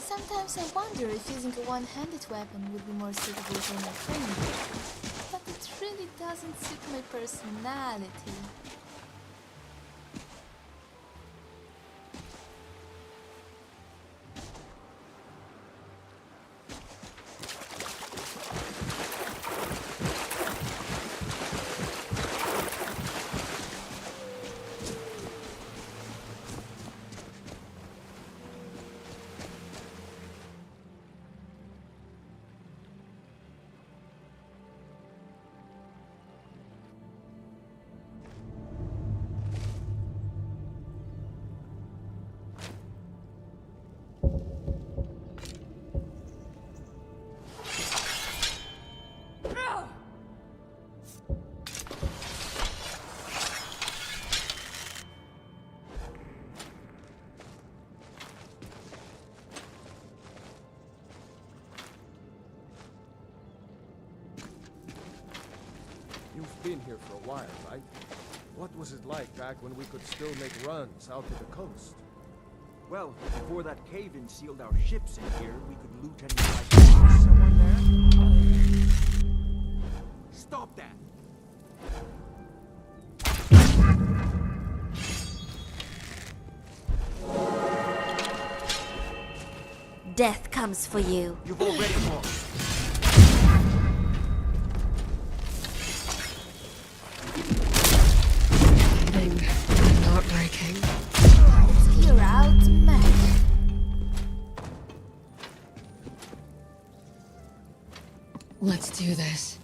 Sometimes I wonder if using a one-handed weapon would be more suitable for my training, but it really doesn't suit my personality. You've been here for a while, right? What was it like back when we could still make runs out to the coast? Well, before that cave-in sealed our ships in here, we could loot any like someone there. Stop that! Death comes for you. You've already lost. Not breaking. You're outmatched. Let's do this.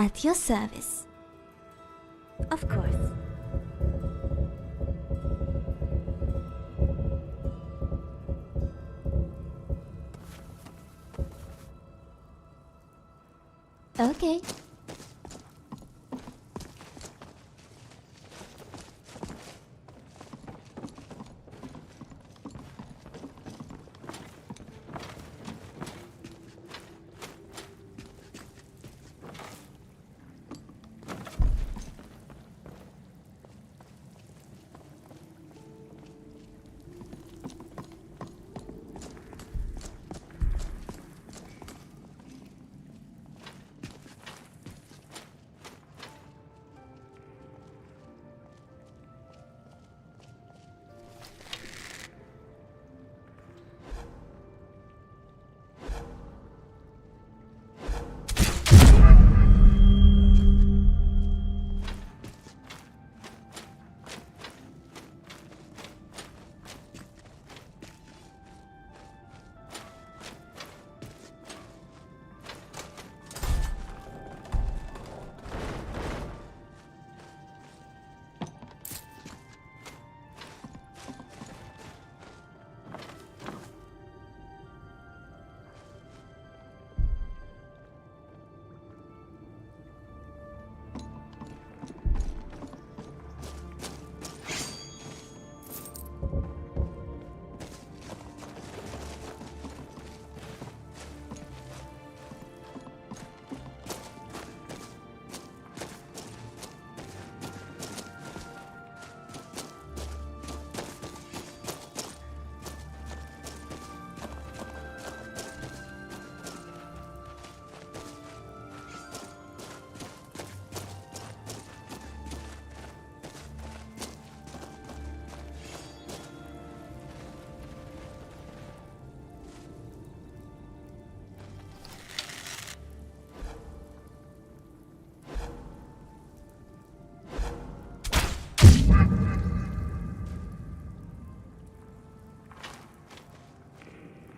At your service. Of course. Okay.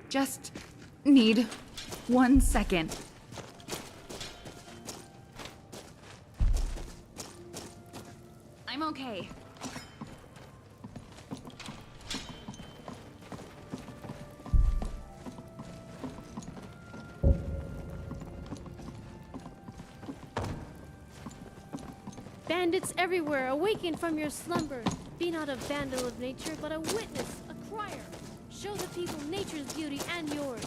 Just need 1 second. I'm okay. Bandits everywhere, awaken from your slumber. Be not a vandal of nature, but a witness, a crier. Show the people nature's beauty and yours.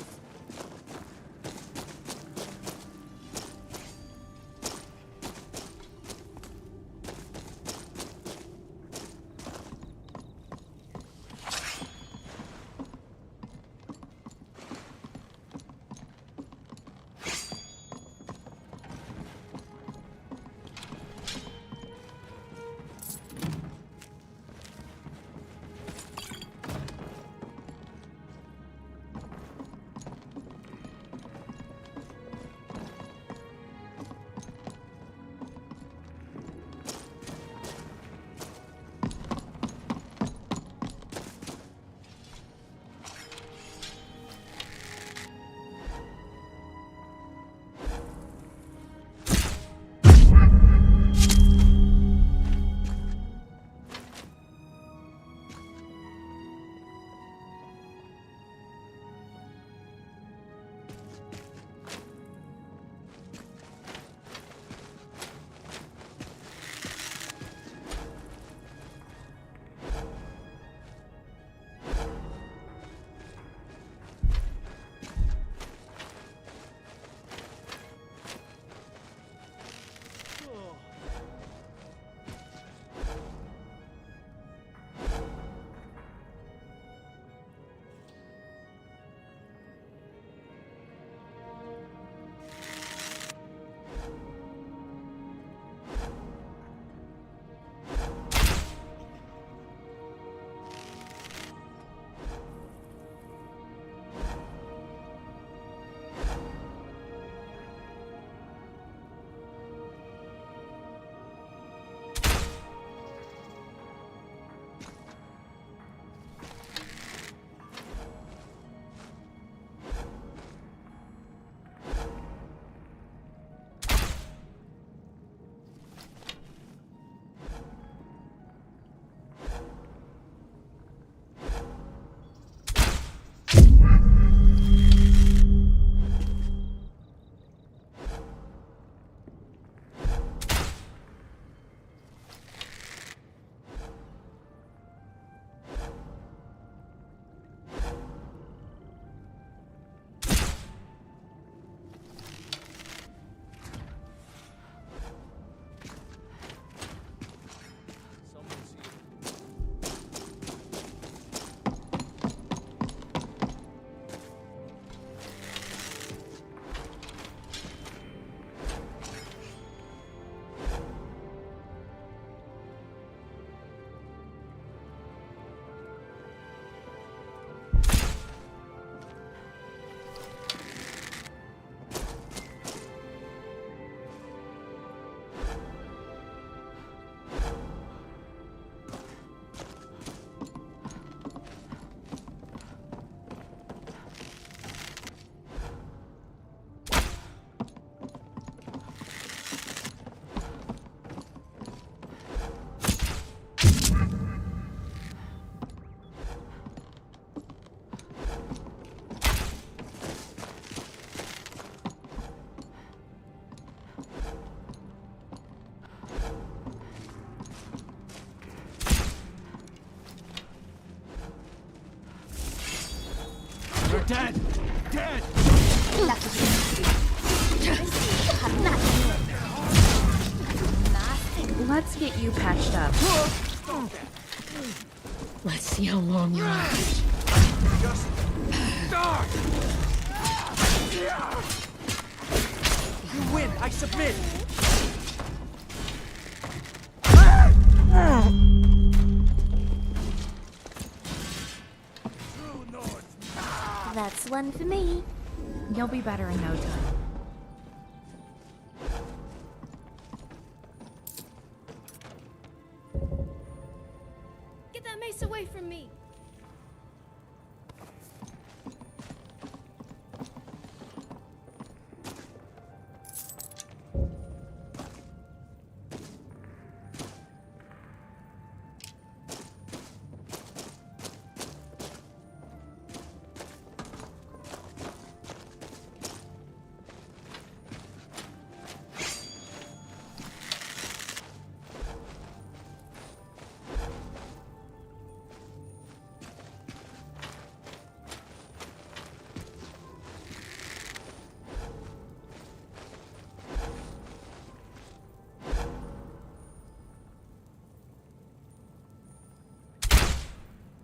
Dead! Dead! Let's get you patched up. Let's see how long you last. Just start! You win! I submit! That's one for me. You'll be better in no time. Get that mace away from me!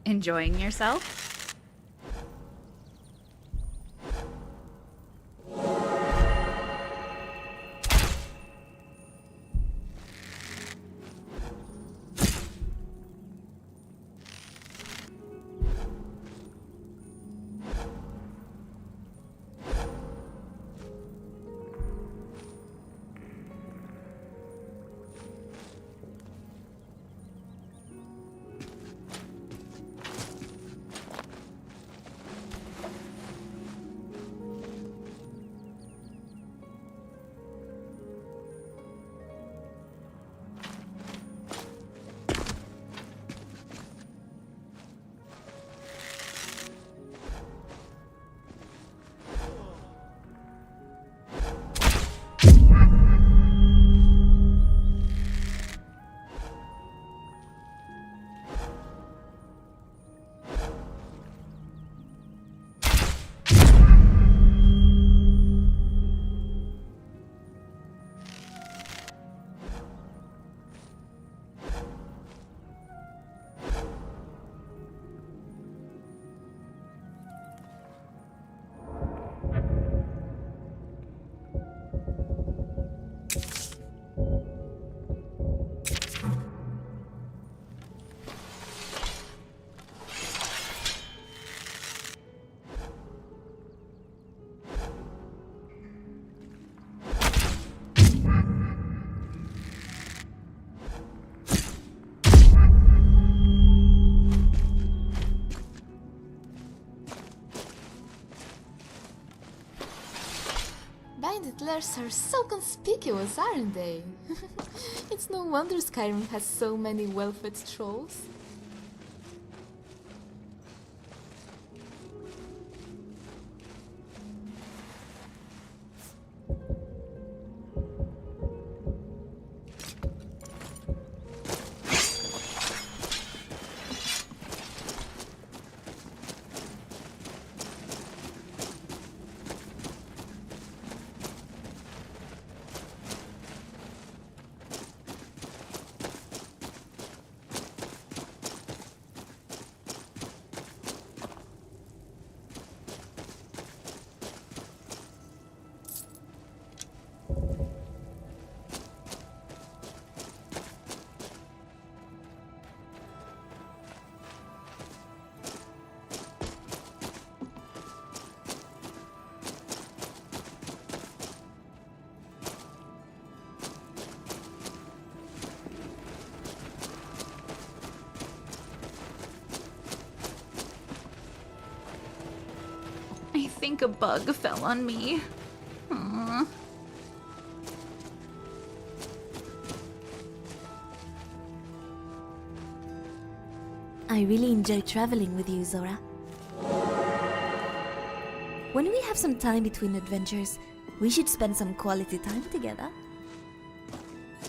Enjoying yourself? Bandit lairs are so conspicuous, aren't they? It's no wonder Skyrim has so many well-fed trolls. I think a bug fell on me. Aww. I really enjoy traveling with you, Zora. When we have some time between adventures, we should spend some quality time together.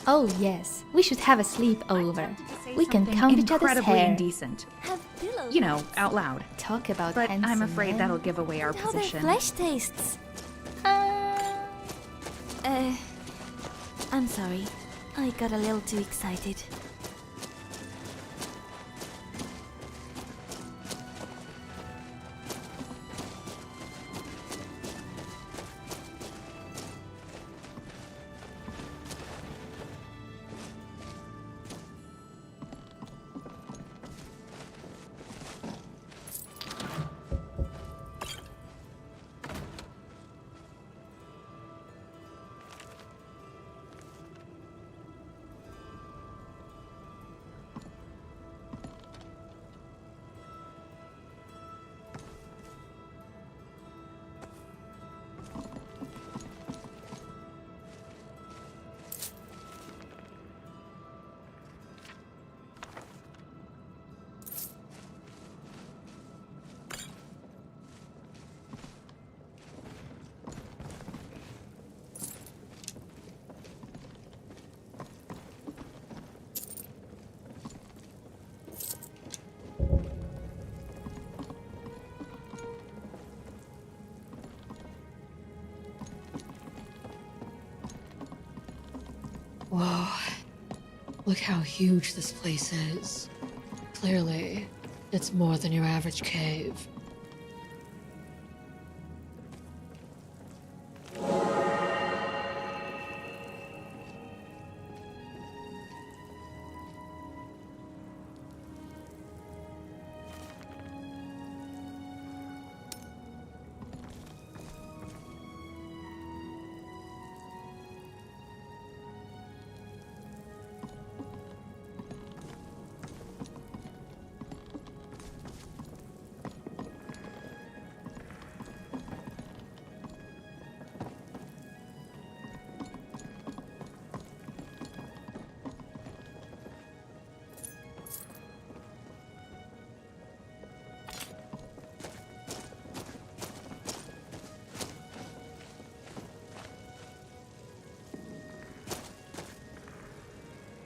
Oh yes, we should have a sleepover. I'm tempted to say We can something count each other's incredibly hair. indecent. Have pillows. You know, out loud. Talk about But I'm handsome afraid men. that'll give away our And how their position. flesh tastes. I'm sorry. I got a little too excited. Whoa. Look how huge this place is. Clearly, it's more than your average cave.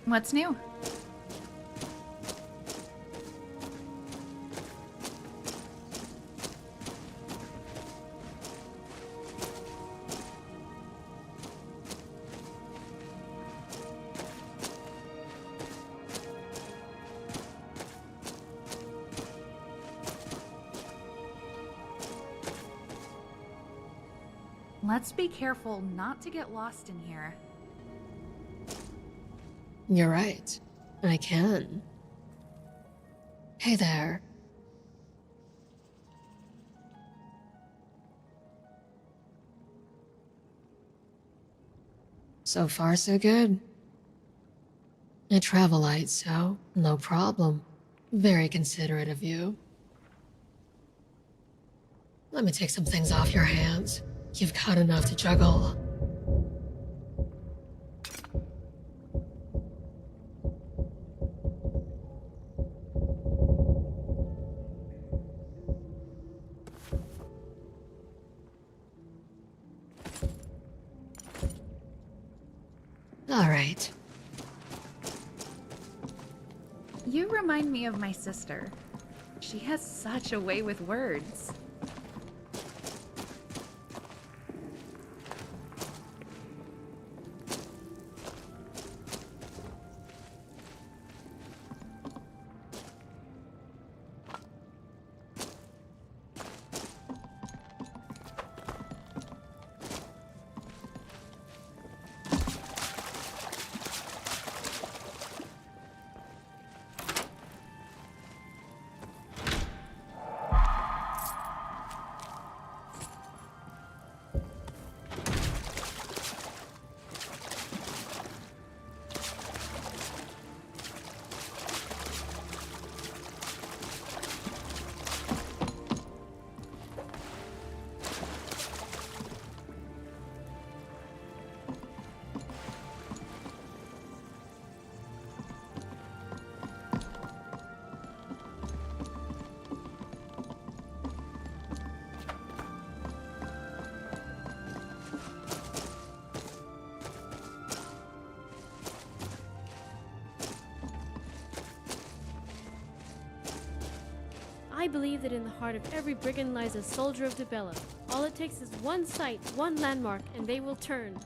What's new? Let's be careful not to get lost in here. You're right. I can. Hey there. So far, so good. I travel light, so no problem. Very considerate of you. Let me take some things off your hands. You've got enough to juggle. All right. You remind me of my sister. She has such a way with words. I believe that in the heart of every brigand lies a soldier of Dibella. All it takes is one sight, one landmark, and they will turn.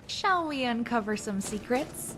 Shall we uncover some secrets?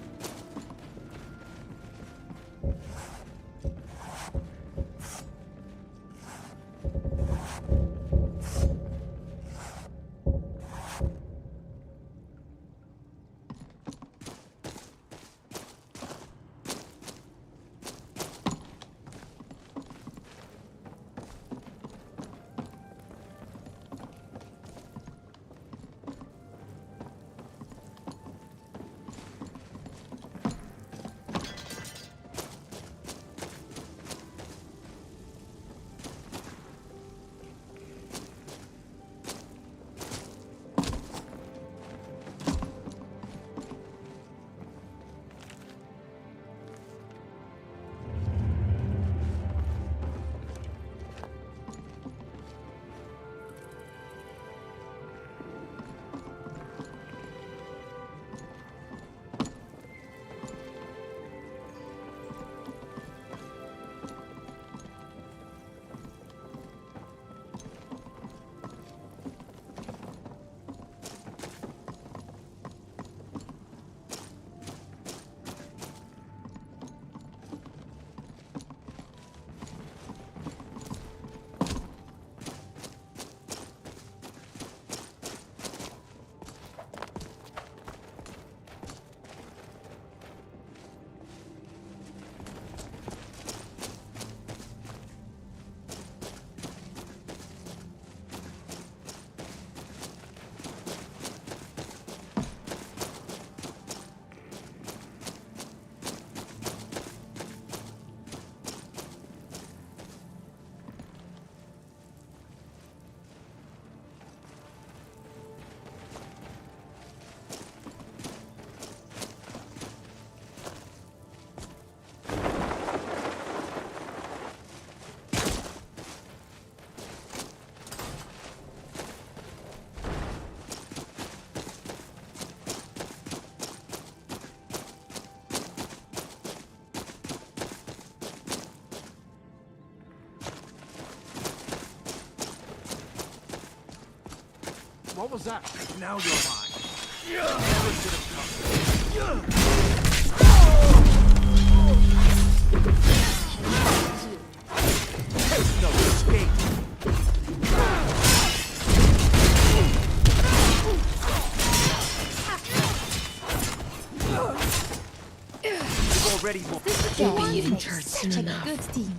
What was that? Now you're mine. Never should have come. There's no escape. You've already won. You'll be eating charts Such soon a enough. good team.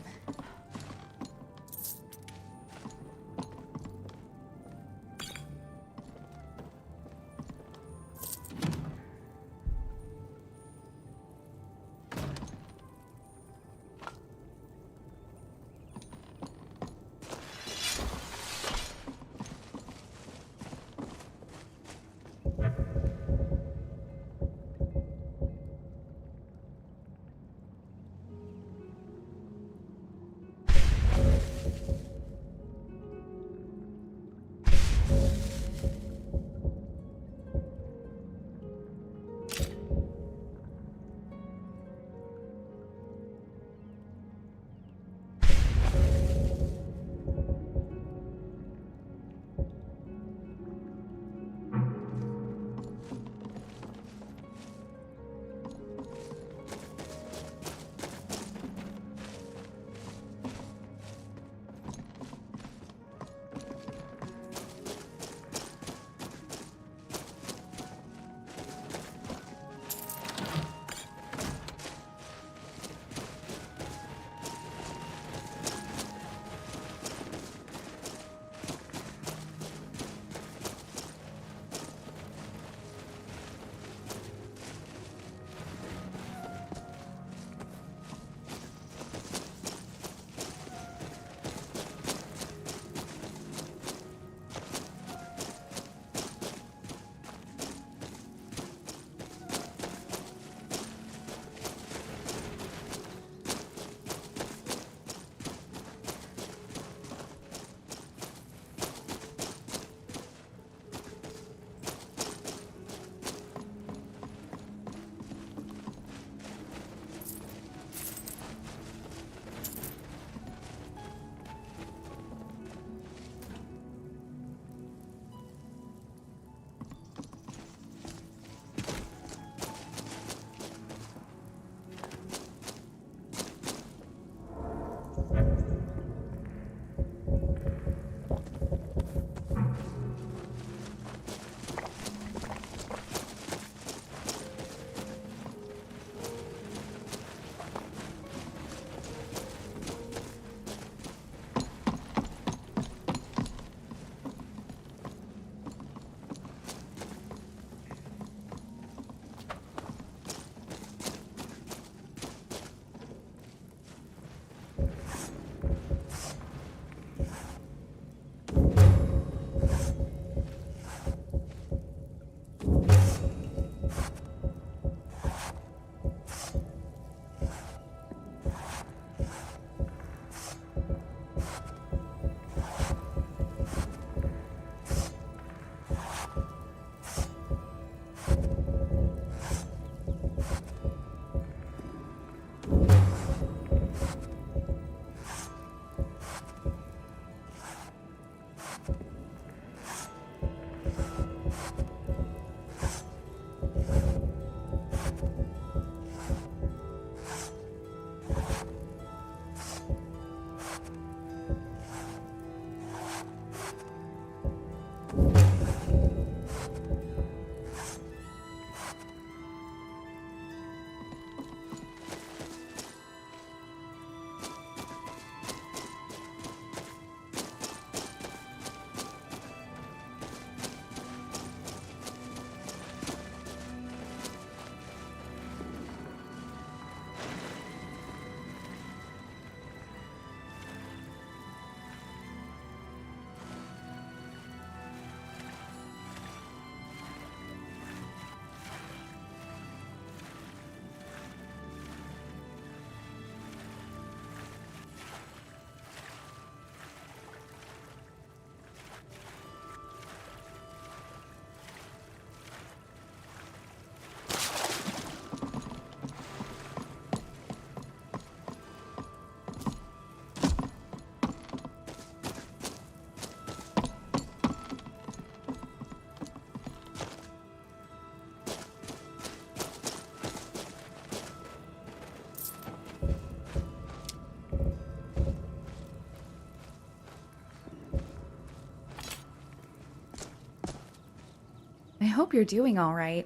hope you're doing all right.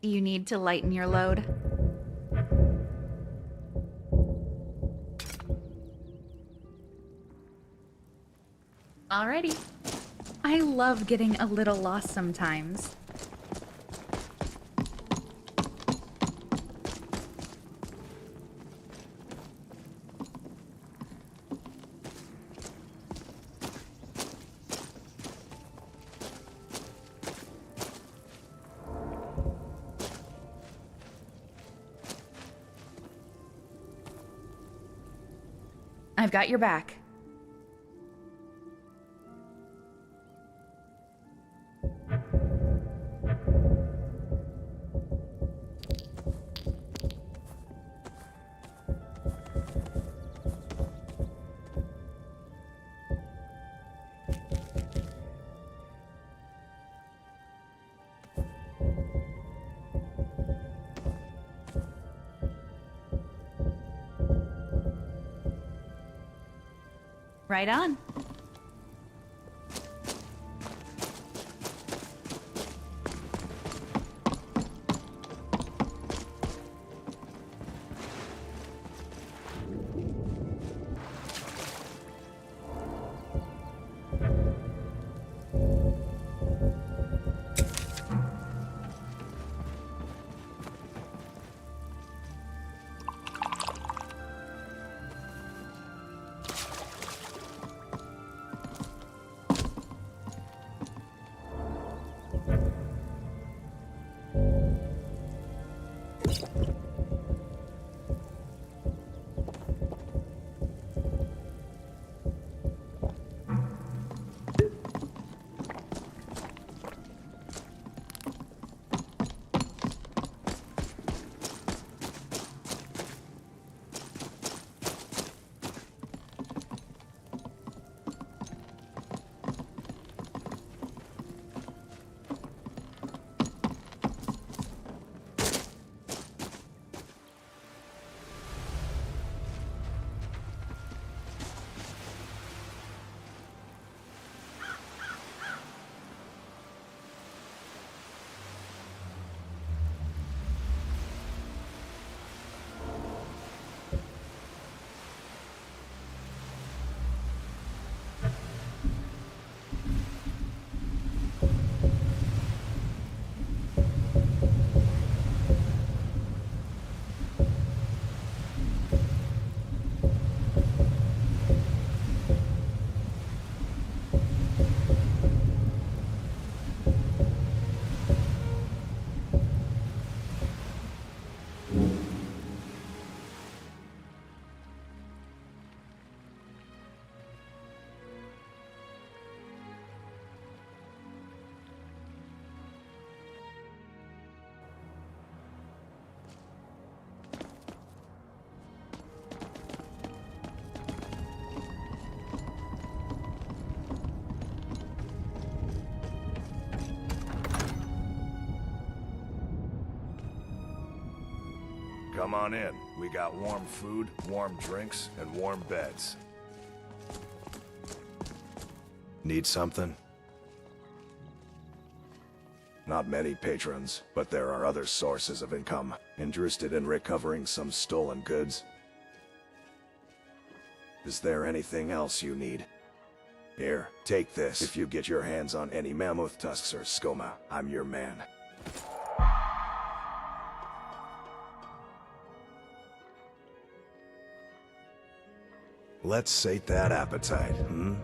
Do you need to lighten your load? Alrighty. I love getting a little lost sometimes. I've got your back. Right on. Come on in. We got warm food, warm drinks, and warm beds. Need something? Not many patrons, but there are other sources of income. Interested in recovering some stolen goods? Is there anything else you need? Here, take this. If you get your hands on any mammoth tusks or skoma, I'm your man. Let's sate that appetite, hmm?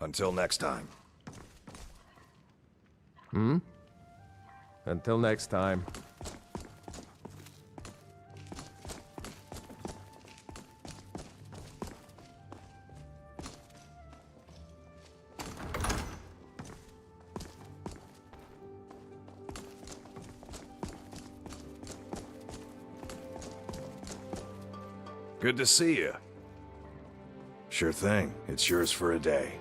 Until next time. Until next time. Good to see you. Sure thing. It's yours for a day.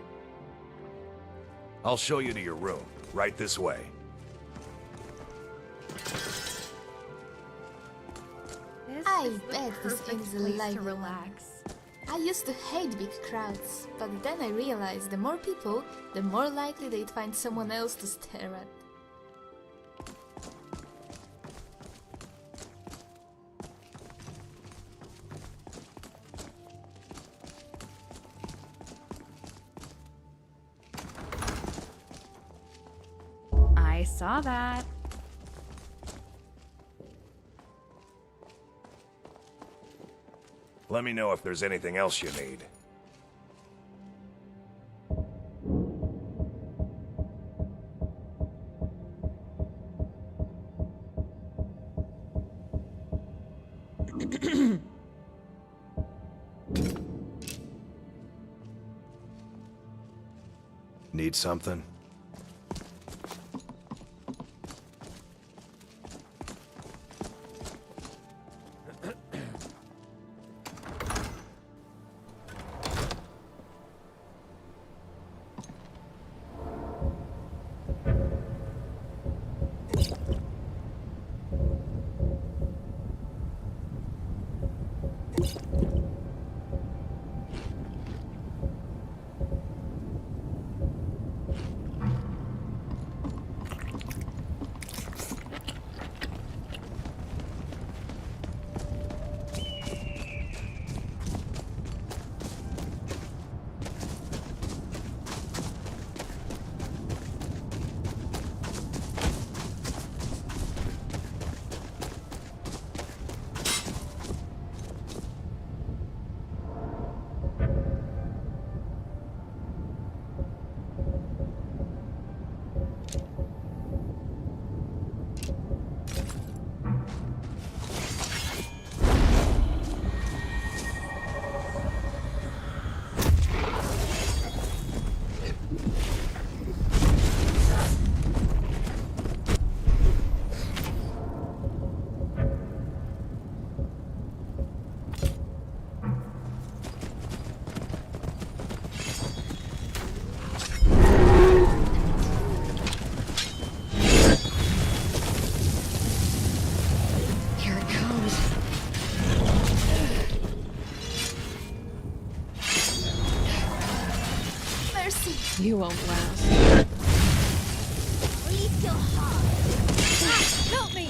I'll show you to your room. Right this way. This I is the bet this perfect inn is a place lively to one. relax. I used to hate big crowds, but then I realized the more people, the more likely they'd find someone else to stare at. I saw that. Let me know if there's anything else you need. Need something? Here it comes. Mercy! You won't last. Breathe your heart. Ah, help me!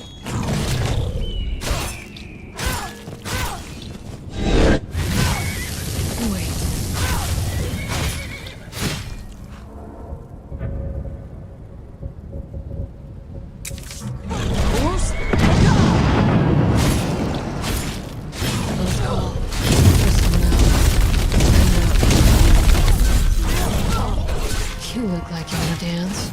Wait. Let's call for someone else. You look like you wanna dance.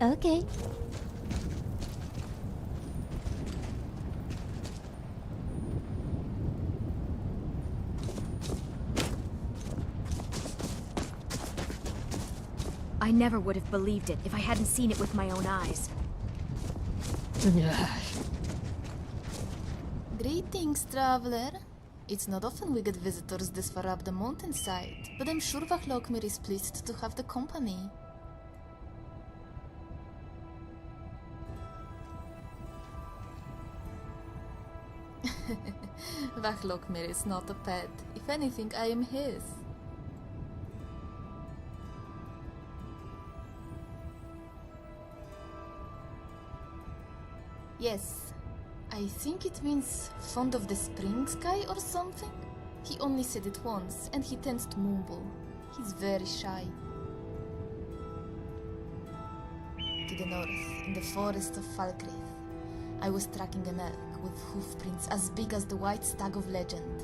Okay. I never would have believed it if I hadn't seen it with my own eyes. Greetings, traveler. It's not often we get visitors this far up the mountainside, but I'm sure Vachlokmir is pleased to have the company. Vachlokmir is not a pet. If anything, I am his. Yes, I think it means fond of the spring sky or something. He only said it once, and he tends to mumble. He's very shy. To the north, in the forest of Falkrith, I was tracking an elk with hoof prints as big as the white stag of legend.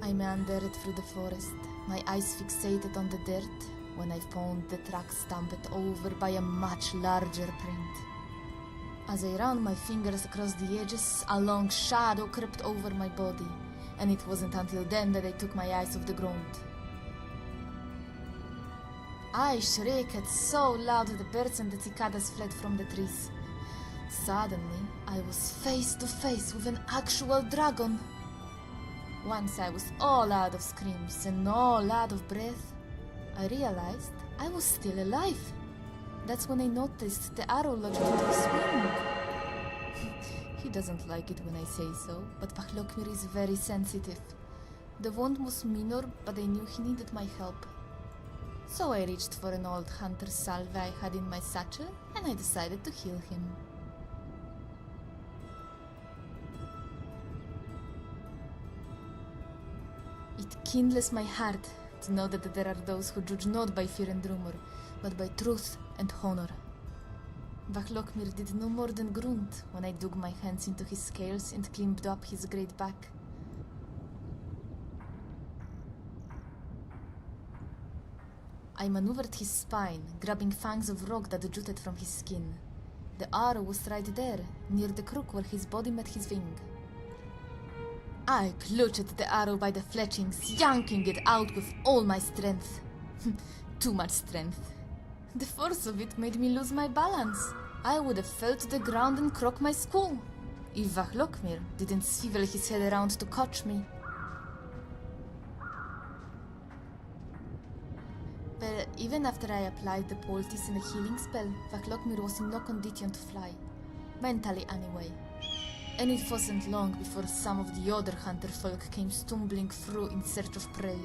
I meandered through the forest, my eyes fixated on the dirt, when I found the track stamped over by a much larger print. As I ran my fingers across the edges, a long shadow crept over my body, and it wasn't until then that I took my eyes off the ground. I shrieked so loud that the birds and the cicadas fled from the trees. Suddenly, I was face to face with an actual dragon. Once I was all out of screams and all out of breath, I realized I was still alive. That's when I noticed the arrow lodged into his wing. He doesn't like it when I say so, but Vachlokmir is very sensitive. The wound was minor, but I knew he needed my help. So I reached for an old hunter's salve I had in my satchel, and I decided to heal him. It kindles my heart to know that there are those who judge not by fear and rumor, but by truth and honor. Vachlokmir did no more than grunt when I dug my hands into his scales and climbed up his great back. I maneuvered his spine, grabbing fangs of rock that jutted from his skin. The arrow was right there, near the crook where his body met his wing. I clutched the arrow by the fletchings, yanking it out with all my strength. Too much strength. The force of it made me lose my balance. I would have fell to the ground and croaked my skull, if Vachlokmir didn't swivel his head around to catch me. But even after I applied the poultice and the healing spell, Vachlokmir was in no condition to fly. Mentally, anyway. And it wasn't long before some of the other hunter folk came stumbling through in search of prey.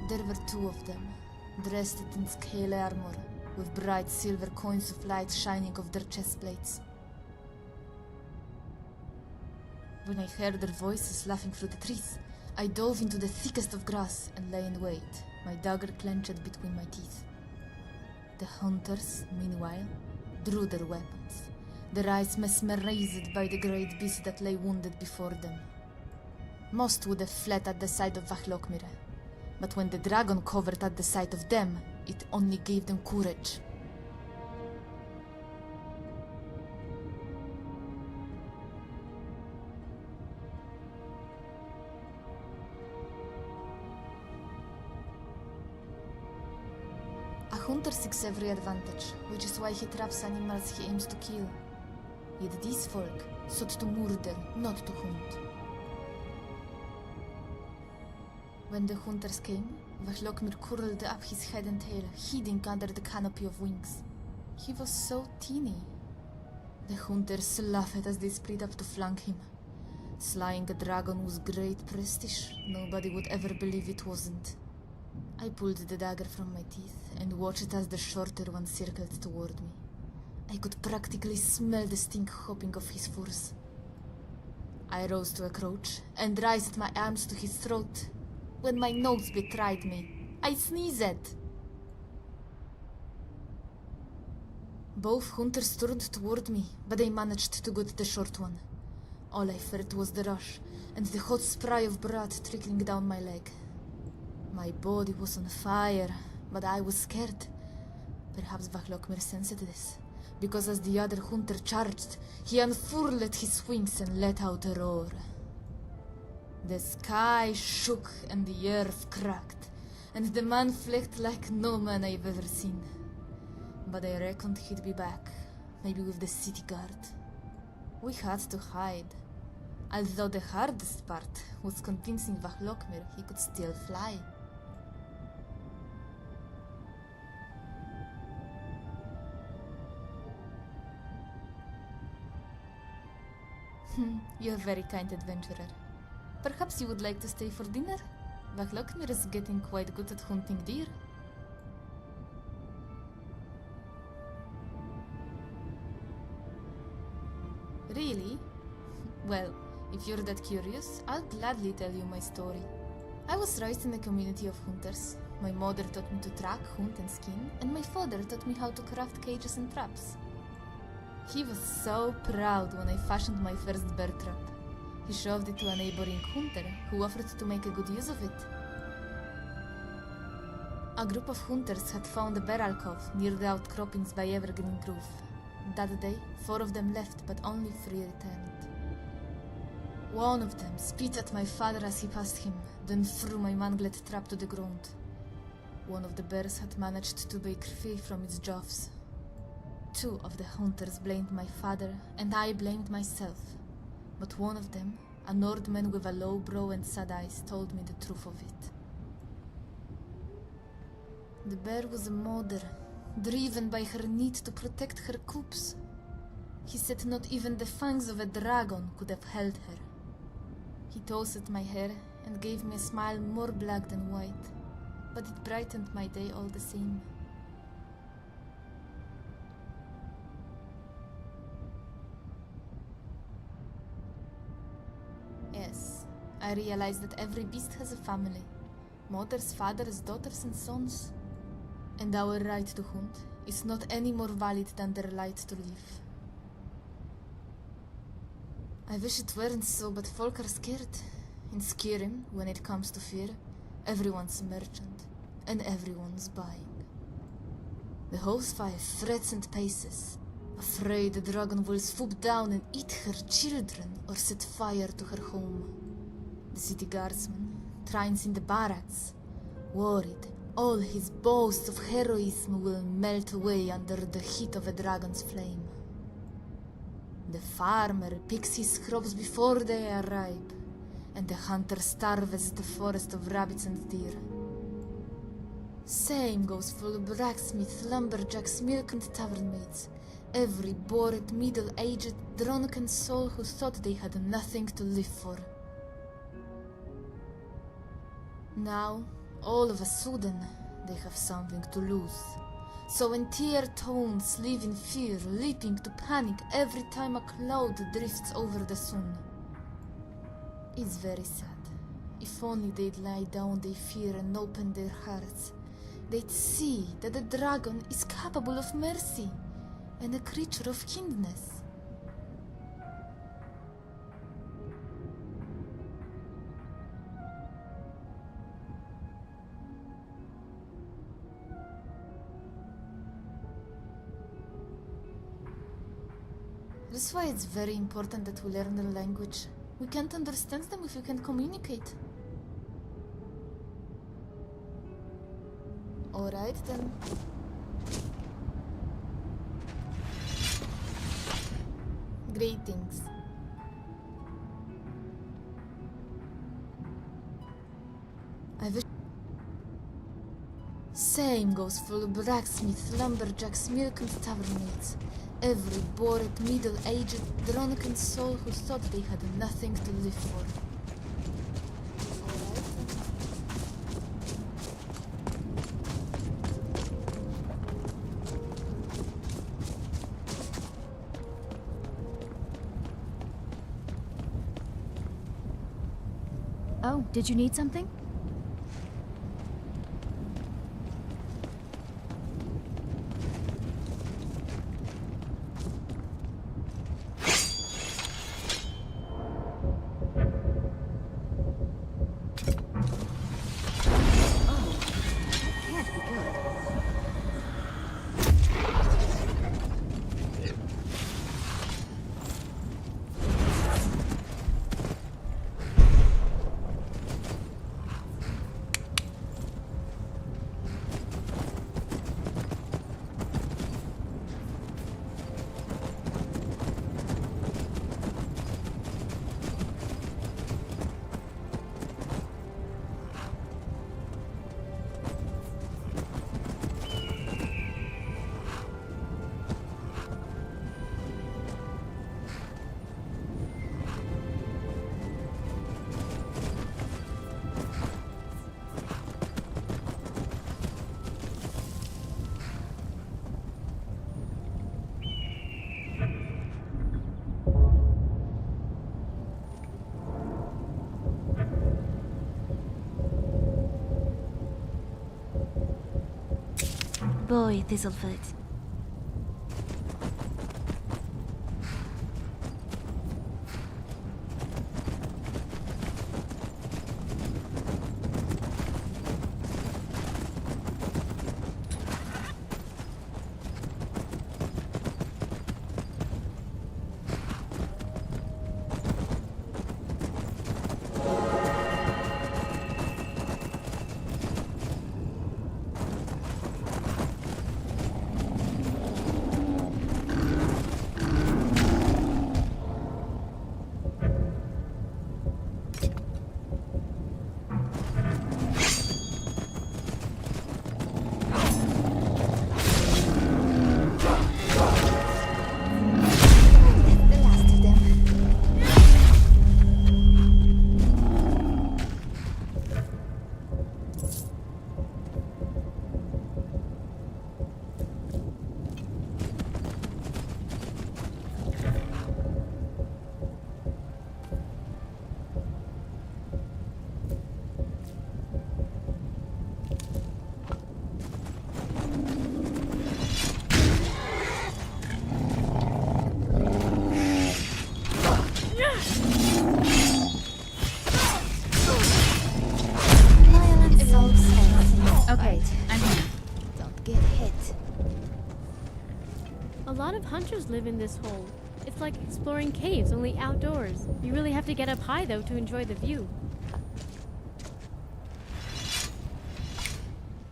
There were two of them, dressed in scale armor, with bright silver coins of light shining off their chest plates. When I heard their voices laughing through the trees, I dove into the thickest of grass and lay in wait, my dagger clenched between my teeth. The hunters, meanwhile, drew their weapons, their eyes mesmerized by the great beast that lay wounded before them. Most would have fled at the sight of Vachlokmir, but when the dragon covered at the sight of them, it only gave them courage. A hunter seeks every advantage, which is why he traps animals he aims to kill. Yet these folk sought to murder, not to hunt. When the hunters came, Vachlokmir curled up his head and tail, hiding under the canopy of wings. He was so teeny. The hunters laughed as they spread up to flank him. Slaying a dragon was great prestige. Nobody would ever believe it wasn't. I pulled the dagger from my teeth and watched as the shorter one circled toward me. I could practically smell the stink hopping off his furs. I rose to a crouch and raised my arms to his throat. When my nose betrayed me, I sneezed. Both hunters turned toward me, but I managed to get the short one. All I felt was the rush and the hot spray of blood trickling down my leg. My body was on fire, but I was scared. Perhaps Vahlokmir sensed this, because as the other hunter charged, he unfurled his wings and let out a roar. The sky shook and the earth cracked, and the man fled like no man I've ever seen. But I reckoned he'd be back, maybe with the city guard. We had to hide, although the hardest part was convincing Vahlokmir he could still fly. You're very kind, adventurer. Perhaps you would like to stay for dinner? Vahlokmir is getting quite good at hunting deer. Really? Well, if you're that curious, I'll gladly tell you my story. I was raised in a community of hunters. My mother taught me to track, hunt, and skin, and my father taught me how to craft cages and traps. He was so proud when I fashioned my first bear trap. He shoved it to a neighboring hunter, who offered to make a good use of it. A group of hunters had found a bear alcove near the outcroppings by Evergreen Grove. That day, 4 of them left, but only 3 returned. One of them spit at my father as he passed him, then threw my manglet trap to the ground. One of the bears had managed to break free from its jaws. 2 of the hunters blamed my father, and I blamed myself. But one of them, a Nordman with a low brow and sad eyes, told me the truth of it. The bear was a mother, driven by her need to protect her cubs. He said not even the fangs of a dragon could have held her. He tossed my hair and gave me a smile more black than white, but it brightened my day all the same. Yes, I realized that every beast has a family. Mothers, fathers, daughters, and sons. And our right to hunt is not any more valid than their right to live. I wish it weren't so, but folk are scared. In Skyrim, when it comes to fear, everyone's a merchant, and everyone's buying. The housewife frets and paces, afraid the dragon will swoop down and eat her children or set fire to her home. The city guardsman trains in the barracks, worried all his boasts of heroism will melt away under the heat of a dragon's flame. The farmer picks his crops before they are ripe, and the hunter starves the forest of rabbits and deer. Same goes for the blacksmith, lumberjacks, merchant, tavern maids. Every bored, middle-aged, drunken soul who thought they had nothing to live for. Now, all of a sudden, they have something to lose. So entire towns live in fear, leaping to panic every time a cloud drifts over the sun. It's very sad. If only they'd lie down their fear and open their hearts, they'd see that the dragon is capable of mercy and a creature of kindness. That's why it's very important that we learn the language. We can't understand them if we can't communicate. Alright then. Greetings. I wish... Same goes for the blacksmith, lumberjacks, merchant, tavern maids. Every bored, middle-aged, drunken soul who thought they had nothing to live for. Oh, did you need something? Good boy, Thistlefoot. The last of them. Violence solves everything. Okay, I'm here. Don't get hit. A lot of hunters live in this hole. It's like exploring caves, only outdoors. You really have to get up high, though, to enjoy the view.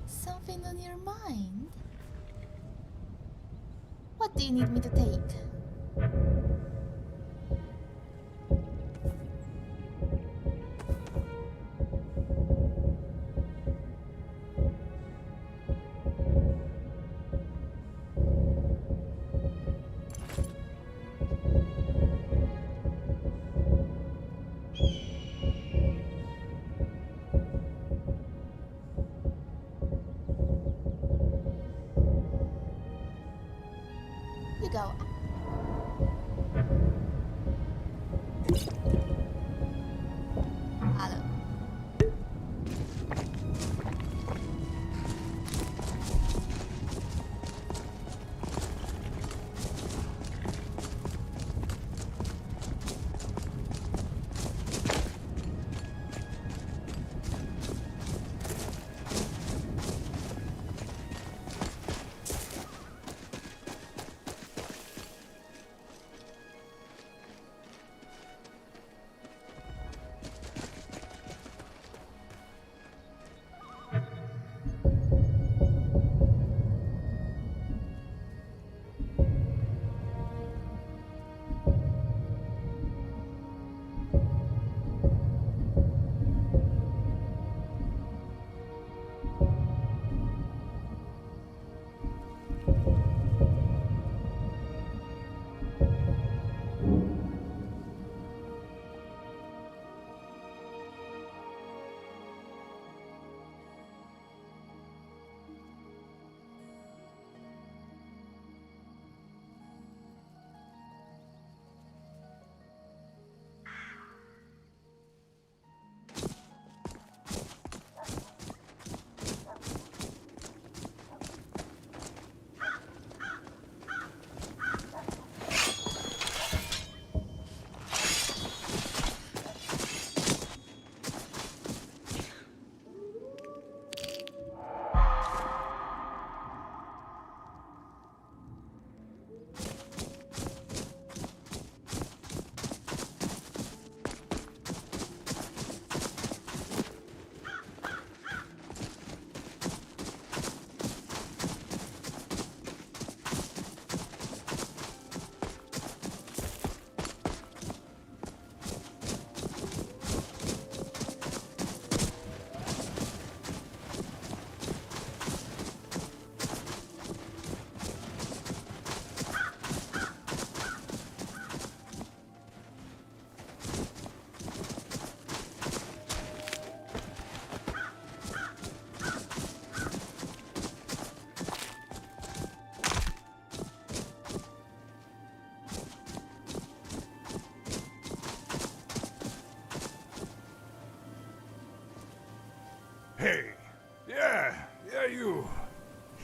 Something on your mind? What do you need me to take? You go. Hello.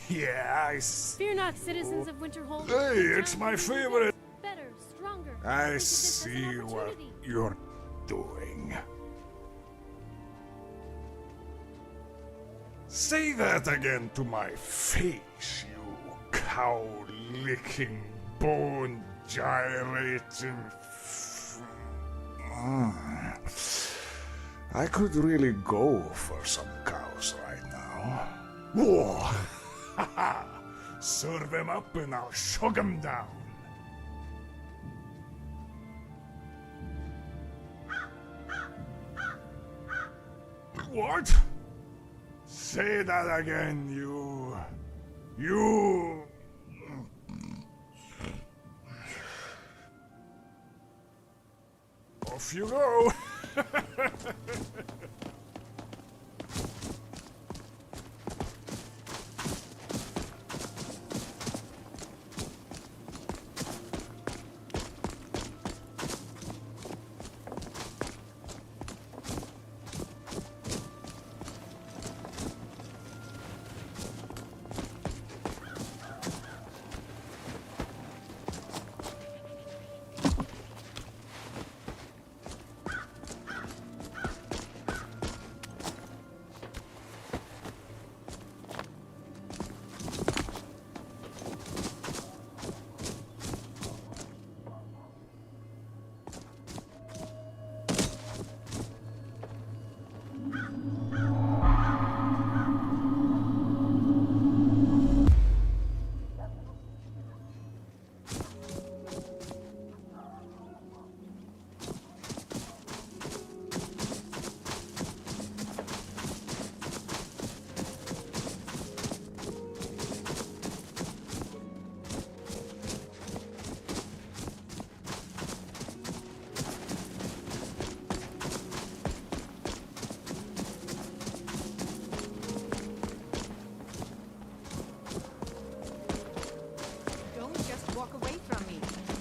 Yes. Fear not, citizens of Winterhold. Hey, The it's time my is favorite. Better, stronger. I Look at this as an see what opportunity. you're doing. Say that again to my face, you cow-licking, bone-gyrating... I could really go for some cows right now. Whoa! Serve them up and I'll shug them down. What? Say that again, you... Off you go!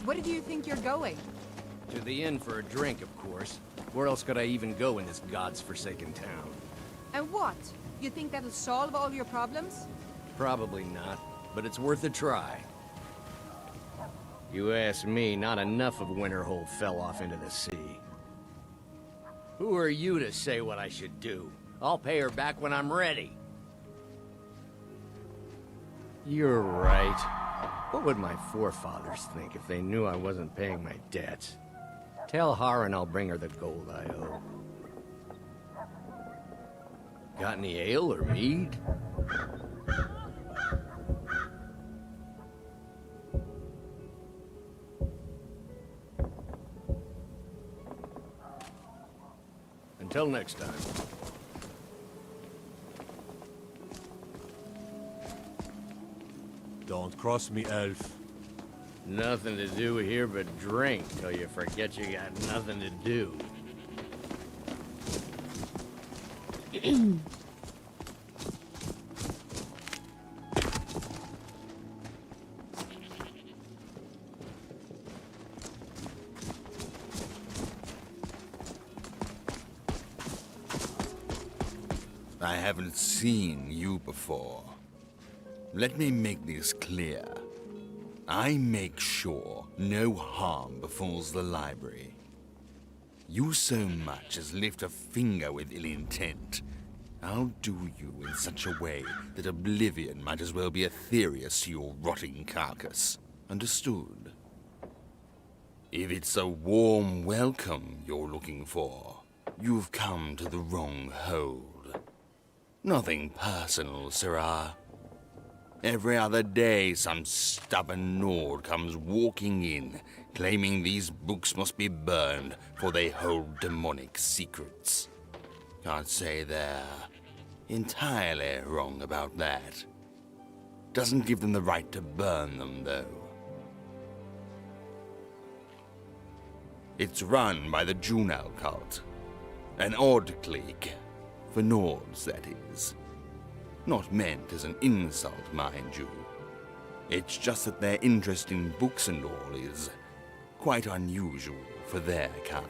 Where do you think you're going? To the inn for a drink, of course. Where else could I even go in this god's forsaken town? And what? You think that'll solve all your problems? Probably not, but it's worth a try. You ask me, not enough of Winterhold fell off into the sea. Who are you to say what I should do? I'll pay her back when I'm ready. You're right. What would my forefathers think if they knew I wasn't paying my debts? Tell Harren I'll bring her the gold I owe. Got any ale or mead? Until next time. Don't cross me, elf. Nothing to do here but drink till you forget you got nothing to do. I haven't seen you before. Let me make this clear. I make sure no harm befalls the library. You so much as lift a finger with ill intent, I'll do you in such a way that oblivion might as well be ethereous to your rotting carcass. Understood? If it's a warm welcome you're looking for, you've come to the wrong hold. Nothing personal, sirrah. Every other day, some stubborn Nord comes walking in, claiming these books must be burned, for they hold demonic secrets. Can't say they're entirely wrong about that. Doesn't give them the right to burn them, though. It's run by the Junal cult. An odd clique. For Nords, that is. Not meant as an insult, mind you. It's just that their interest in books and all is quite unusual for their kind.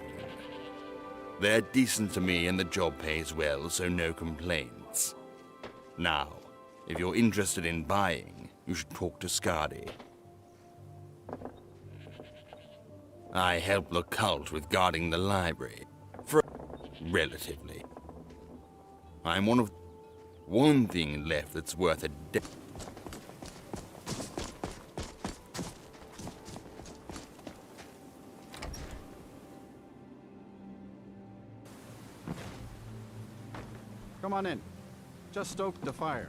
They're decent to me and the job pays well, so no complaints. Now, If you're interested in buying, you should talk to Skadi. I help the cult with guarding the library. Relatively. I'm one thing left that's worth a Come on in. Just stoked the fire.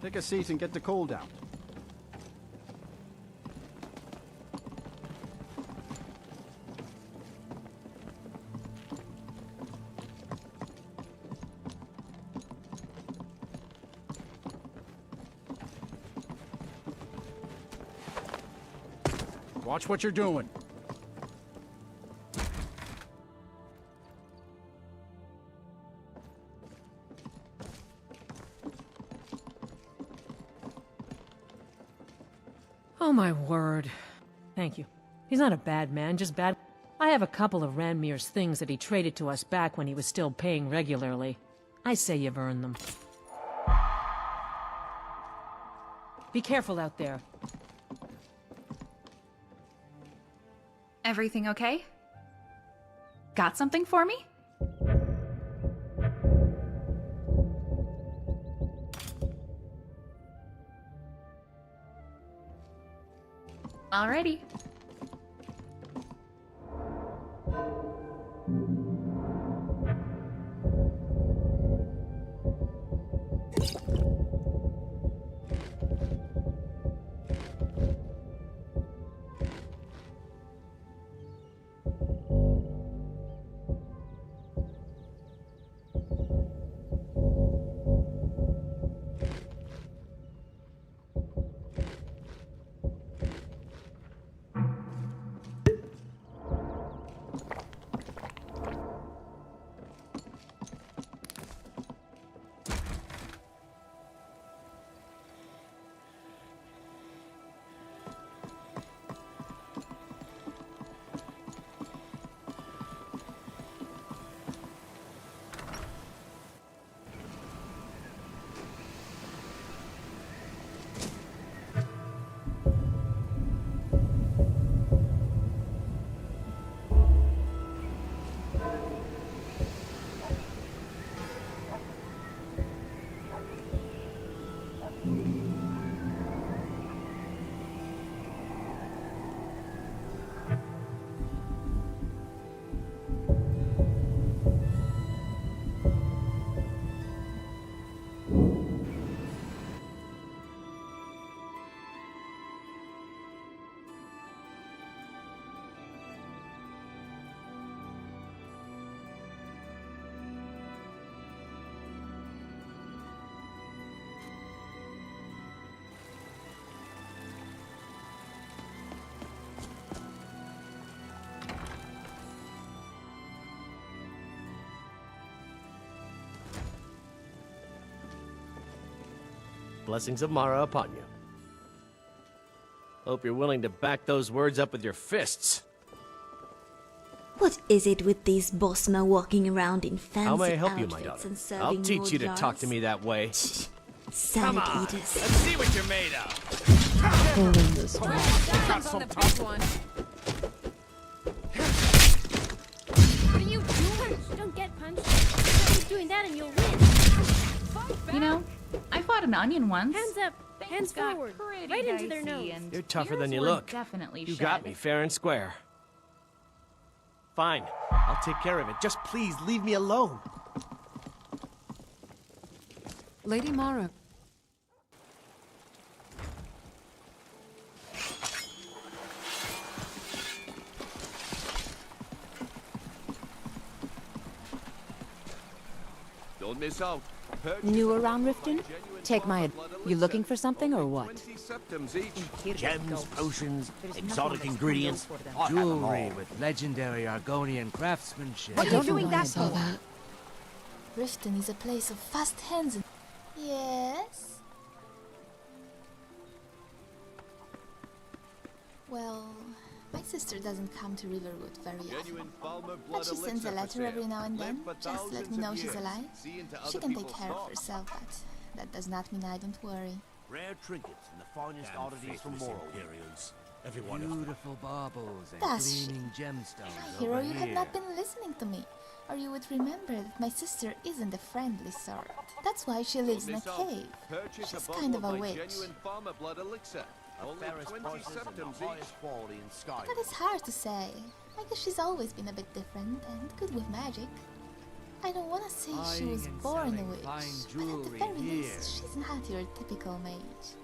Take a seat and get the cold out. Watch what you're doing. Oh my word. Thank you. He's not a bad man, just bad. I have a couple of Ranmir's things that he traded to us back when he was still paying regularly. I say you've earned them. Be careful out there. Everything okay? Got something for me? Alrighty. Blessings of Mara upon you. Hope you're willing to back those words up with your fists. What is it with these bossmen walking around in fancy How may I help you, outfits my daughter? and serving I'll teach you to lord talk to me that way. Salad Come on, eaters. let's see what you're made of. Pulling this one. Got some tough one. What are you doing? Don't get punched. Keep doing that and you'll win. You know, I fought an onion once. Hands up. Hands got forward. pretty Right into their dicey, nose. and You're tougher tears than you were look. Definitely You shed. got me fair and square. Fine, I'll take care of it. Just please leave me alone. Lady Mara. Don't miss out. New around Riften? Take my You looking for something or what? Gems, potions, exotic ingredients, jewelry with legendary Argonian craftsmanship. What are you doing I saw that. Riften is a place of fast hands and... Yes? Well, my sister doesn't come to Riverwood very often. But she sends a letter every now and then. Just let me know she's alive. She can take care of herself, but that does not mean I don't worry. Rare trinkets and the finest oddities from Morrowind. Imperials. Beautiful baubles and Does she? gleaming gemstones My hero, over you here. have not been listening to me. Or you would remember that my sister isn't a friendly sort. That's why she lives in a cave. She's kind of a witch. farmer blood elixir. Only Ferris 20 prices and septims the each. highest quality in Skyrim. But it's hard to say. I guess she's always been a bit different and good with magic. I don't want to say she was Buying and born a selling witch, fine but at the jewelry very here. least, she's not your typical mage.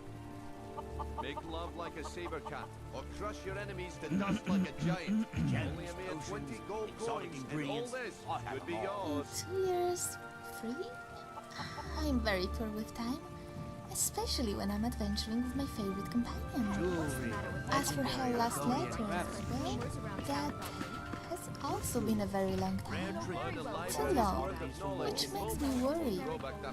Make love like a saber cat, or crush your enemies to dust like a giant. Only a mere 20 gold exotic coins, and all ingredients. this I have could be them all. yours. 2 years free? I'm very poor with time, especially when I'm adventuring with my favorite companion. Jewelry. As for her last Argonian letter, craftsmanship. well, that has also been a very long time. Too long, which makes me worry.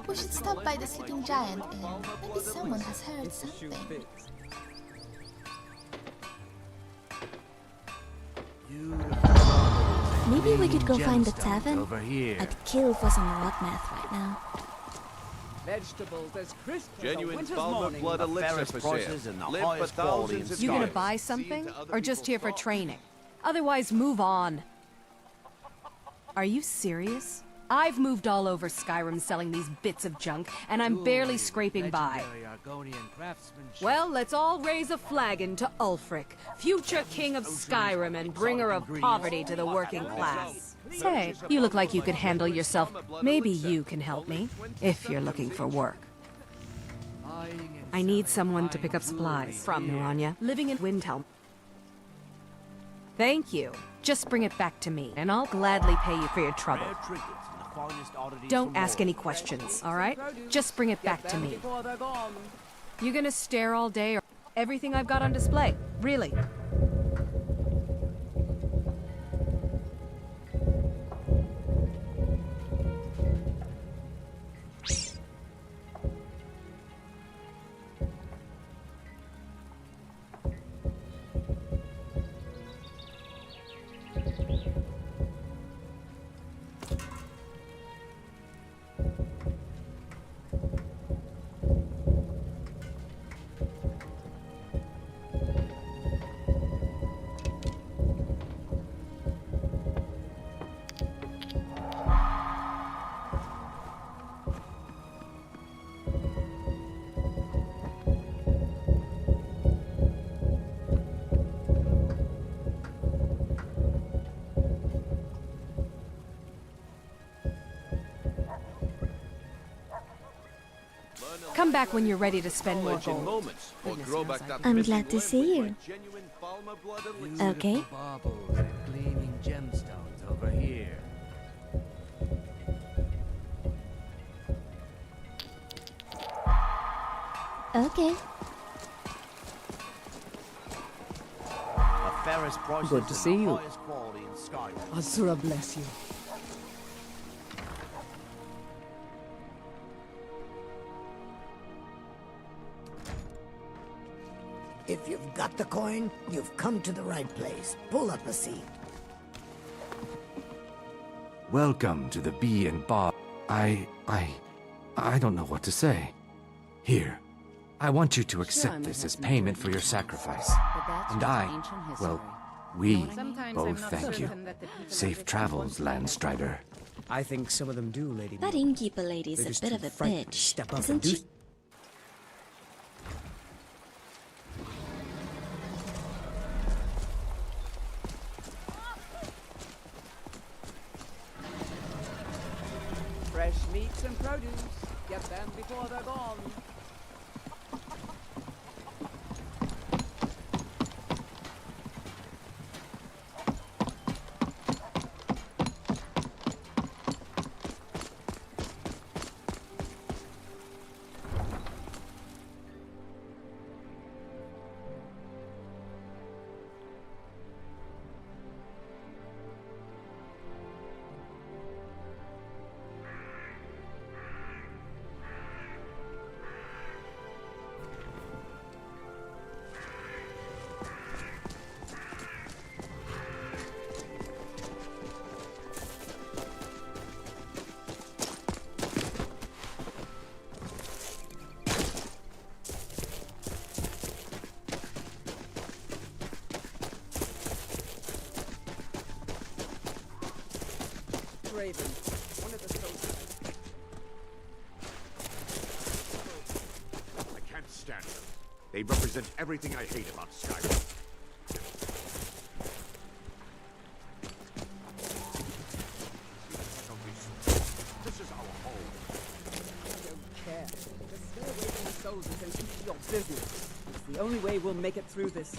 We should stop by the Sleeping Giant Inn. Maybe someone has heard something. Maybe we could go find the Gemstones tavern? over here. I'd kill for some rot meth right now. Vegetables as crisp as a Genuine winter's farmer morning. blood elixir Ferris for prices sale. and the Live for highest quality in thousands of You gonna years. buy See something? into other Or just people's here for thoughts. training? Otherwise, move on. Are you serious? I've moved all over Skyrim selling these bits of junk, and I'm barely scraping by. Legendary Argonian craftsmanship. Well, let's all raise a flagon to Ulfric, future king of Skyrim and bringer of poverty to the working class. Say, you look like you could handle yourself. Maybe you can help me, if you're looking for work. I need someone to pick up supplies from Naranya, living in Windhelm. Thank you. Just bring it back to me, and I'll gladly pay you for your trouble. Rare trinkets and the finest oddities Don't from ask any Morrowind. questions, all right? Just bring it back to me. Before they're gone. You gonna stare all day or everything I've got on display? Really? Come back when you're ready to spend more Knowledge in gold. moments, or Goodness grow knows back I've that been- I'm missing glad to limb see with you. my genuine farmer blood elixir. Okay. Beautiful baubles and gleaming gemstones over here. Okay. The Ferris prices Good to and see the you. highest quality in Skyrim. Asura bless you. If you've got the coin, you've come to the right place. Pull up a seat. Welcome to the Bee and Bar. I don't know what to say. Here, I want you to accept this as payment for your sacrifice. And well, we both thank you. Safe travels, Landstrider. I think some of them do, Lady. That innkeeper lady's They're a just bit too of a frightened to bitch, step up and isn't do she? Fresh meats and produce. Get them before they're gone. Raven, one of the soldiers. I can't stand them. They represent everything I hate about Skyrim. This is our home. I don't care. Just stay away from the soldiers and keep to your business. It's the only way we'll make it through this.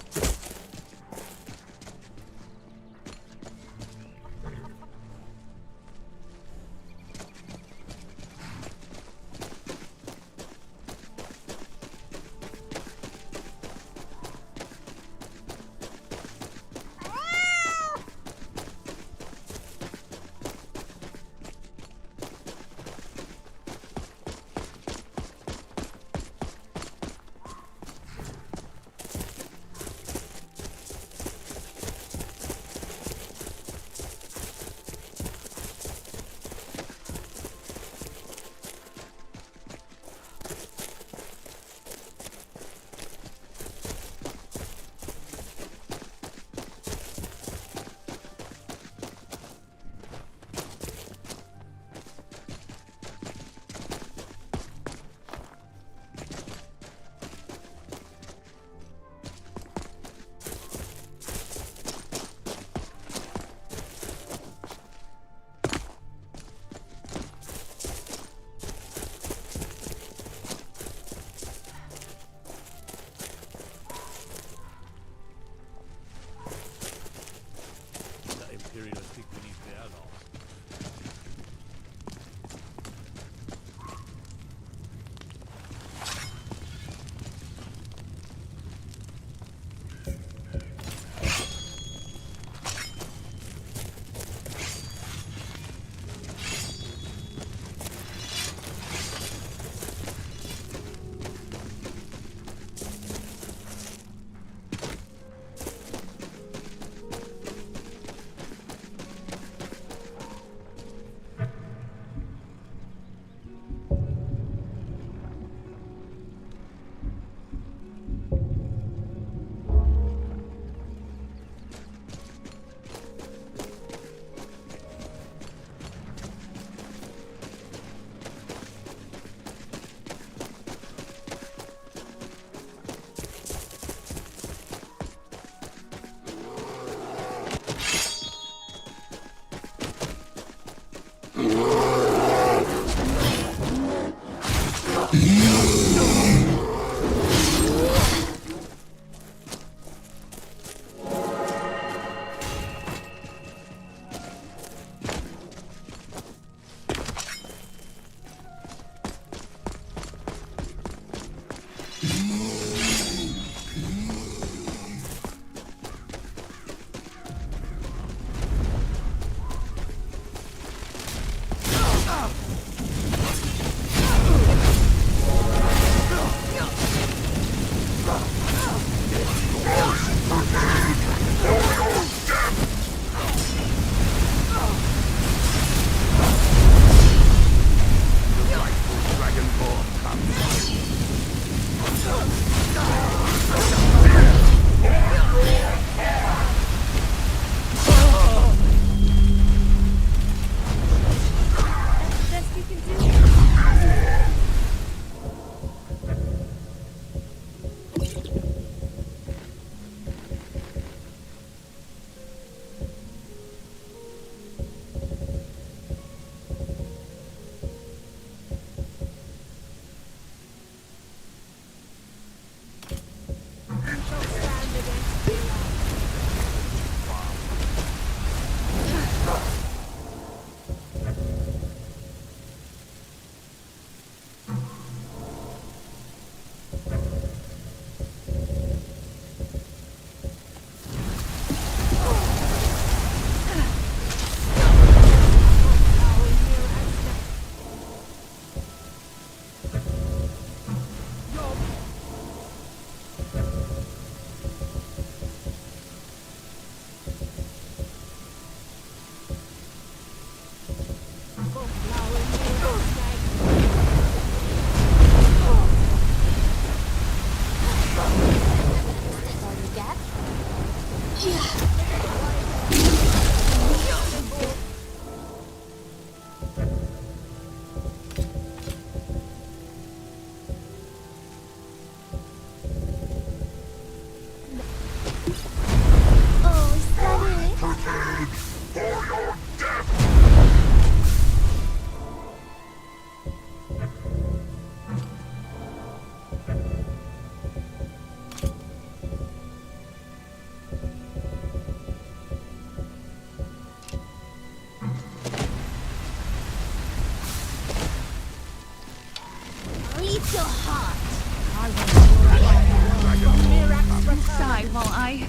while I...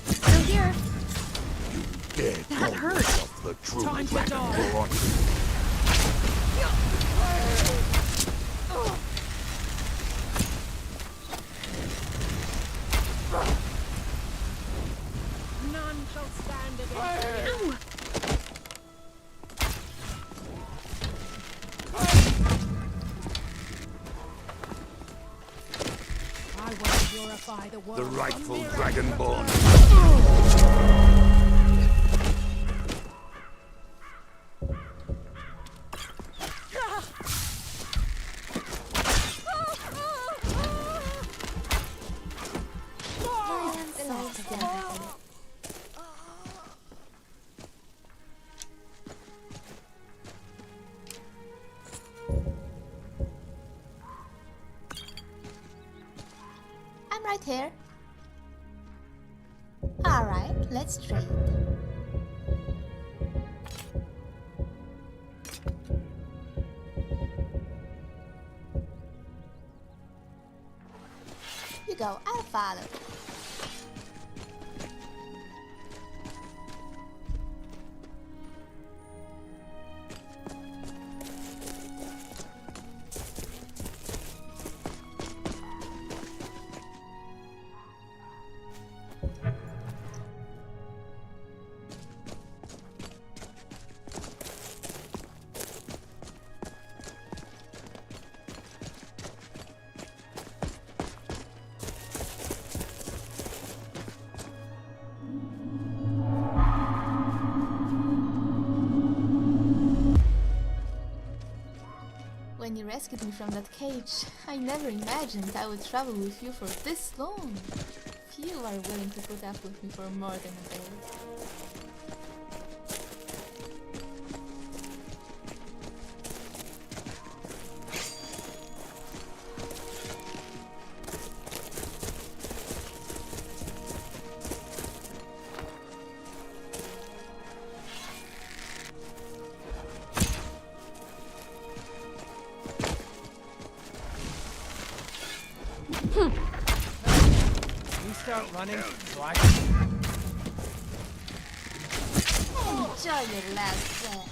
Still here. That hurt. The true Time to die. dragonborn. None shall stand against you. I want to purify the world. The rightful dragonborn. I'm right here. Alright, let's trade. You go, I'll follow. When you rescued me from that cage, I never imagined I would travel with you for this long. Few are willing to put up with me for more than a day. You start running, so I can... Enjoy your last breath.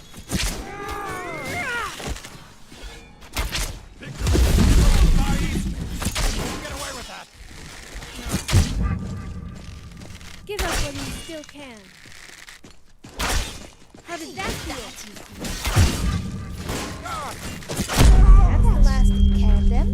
Get away with that! Give up when you still can. How did that feel? That's the last care of them.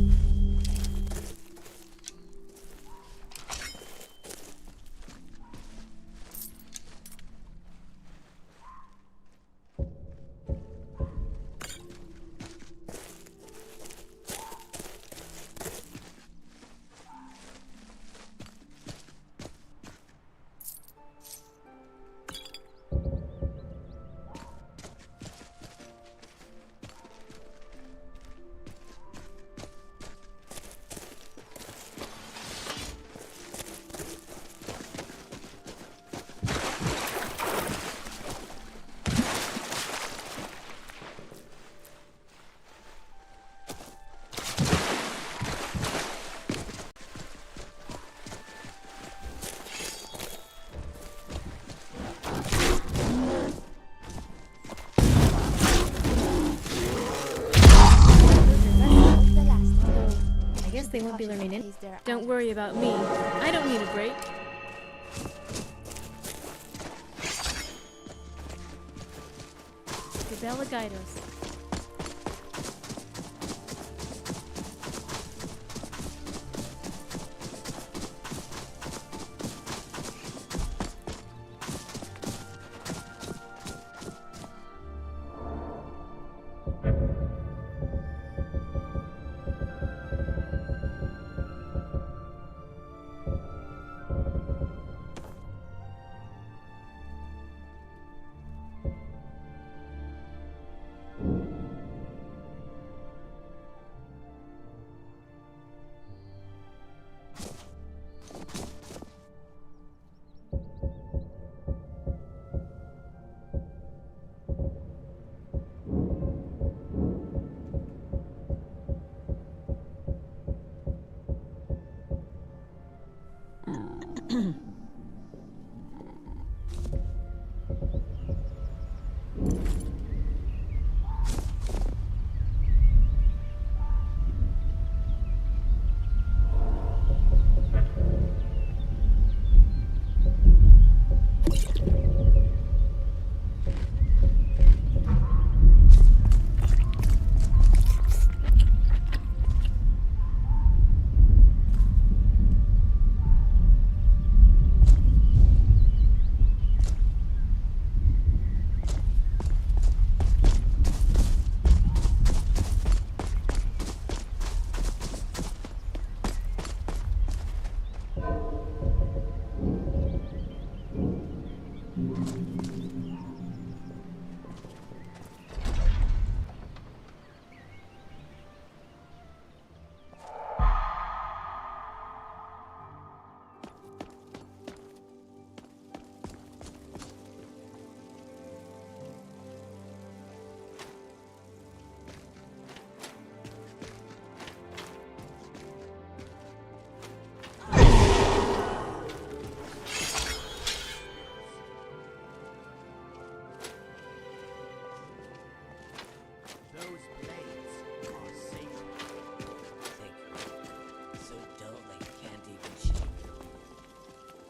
They won't be learning it. Don't worry about me. I don't need a break. Gabella guide us.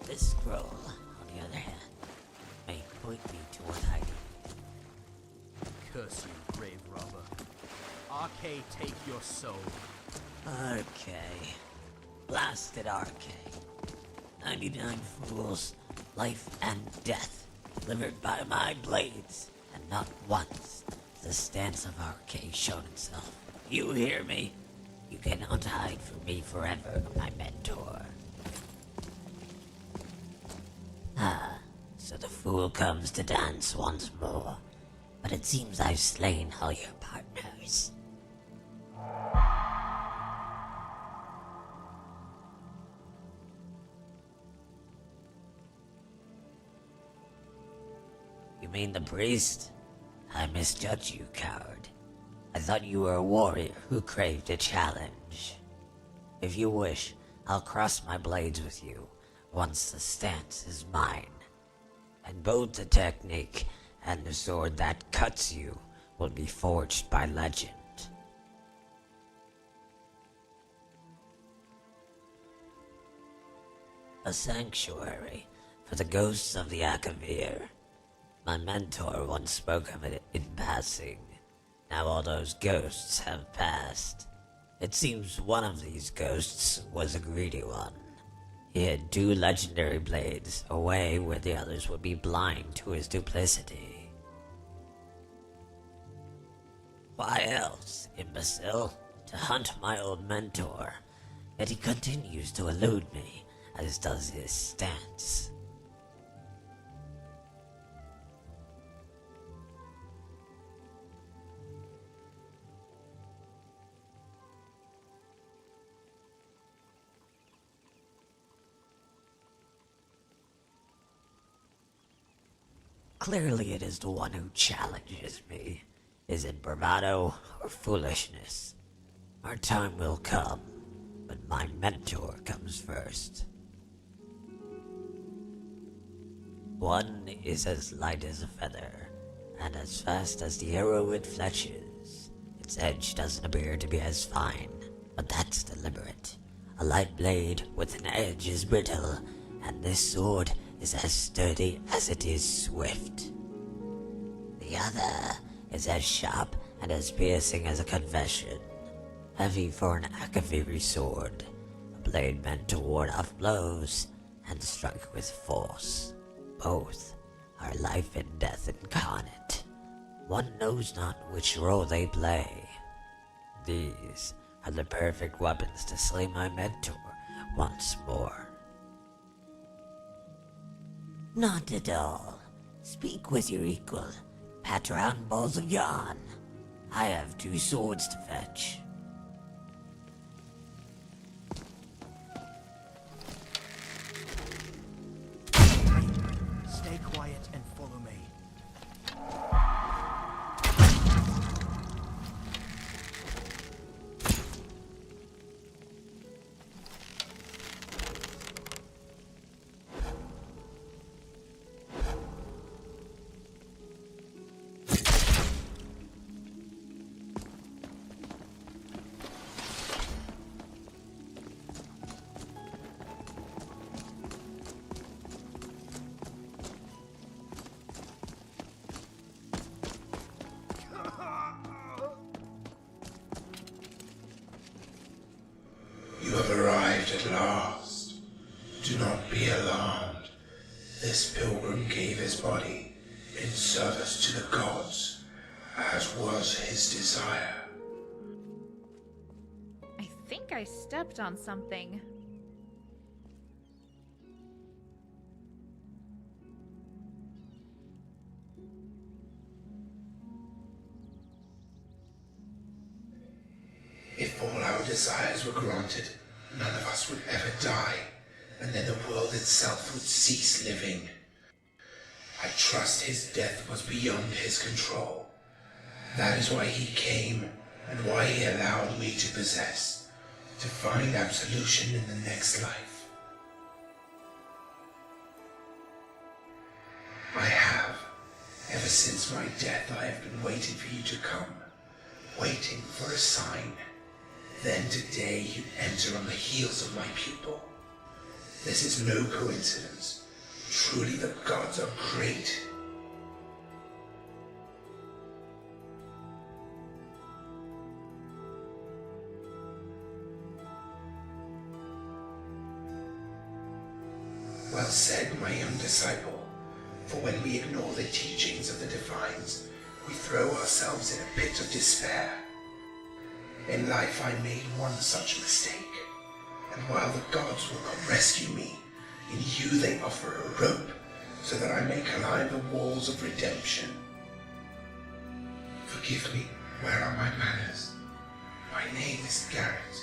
This scroll, on the other hand, may point me toward hiding. Curse you, grave robber. Arcade, take your soul. Arcade. Blasted Arcade. 99 fools, life and death, delivered by my blades, and not once has the stance of Arcade shown itself. You hear me? You cannot hide from me forever, my mentor. Ah, so the fool comes to dance once more. But it seems I've slain all your partners. You mean the priest? I misjudged you, coward. I thought you were a warrior who craved a challenge. If you wish, I'll cross my blades with you once the stance is mine. And both the technique and the sword that cuts you will be forged by legend. A sanctuary for the ghosts of the Akavir. My mentor once spoke of it in passing. Now all those ghosts have passed. It seems one of these ghosts was a greedy one. He had 2 legendary blades, away where the others would be blind to his duplicity. Why else, imbecile? To hunt my old mentor. Yet he continues to elude me, as does his stance. Clearly it is the one who challenges me. Is it bravado or foolishness? Our time will come, but my mentor comes first. One is as light as a feather, and as fast as the arrow it fletches. Its edge doesn't appear to be as fine, but that's deliberate. A light blade with an edge is brittle, and this sword is as sturdy as it is swift. The other is as sharp and as piercing as a confession. Heavy for an Akaviri sword, a blade meant to ward off blows and strike with force. Both are life and death incarnate. One knows not which role they play. These are the perfect weapons to slay my mentor once more. Not at all. Speak with your equal. Pat round balls of yarn. I have 2 swords to fetch. Stay quiet and follow me. At last. Do not be alarmed. This pilgrim gave his body in service to the gods, as was his desire. I think I stepped on something. If all our desires were granted, none of us would ever die, and then the world itself would cease living. I trust his death was beyond his control. That is why he came, and why he allowed me to possess, to find absolution in the next life. I have. Ever since my death, I have been waiting for you to come, waiting for a sign. Then today you enter on the heels of my pupil. This is no coincidence. Truly the gods are great. Well said, my young disciple, for when we ignore the teachings of the divines, we throw ourselves in a pit of despair. In life I made one such mistake, and while the gods will not rescue me, in you they offer a rope, so that I may climb the walls of redemption. Forgive me, where are my manners? My name is Garrett.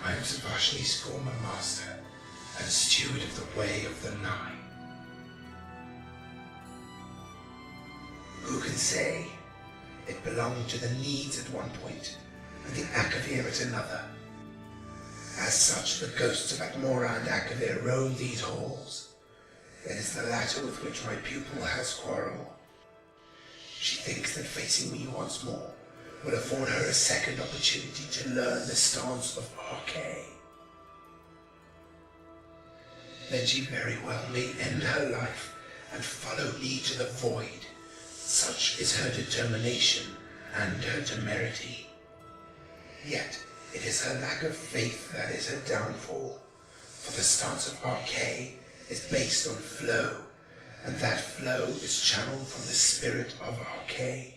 I am Savashni's former master, and steward of the way of the Nine. Who can say? It belonged to the Needs at one point, and the Akavir at another. As such, the ghosts of Atmora and Akavir roam these halls. It is the latter with which my pupil has quarrel. She thinks that facing me once more will afford her a second opportunity to learn the stance of Archay. Then she very well may end her life and follow me to the void. Such is her determination and her temerity. Yet, it is her lack of faith that is her downfall, for the stance of Archay is based on flow, and that flow is channeled from the spirit of Archay.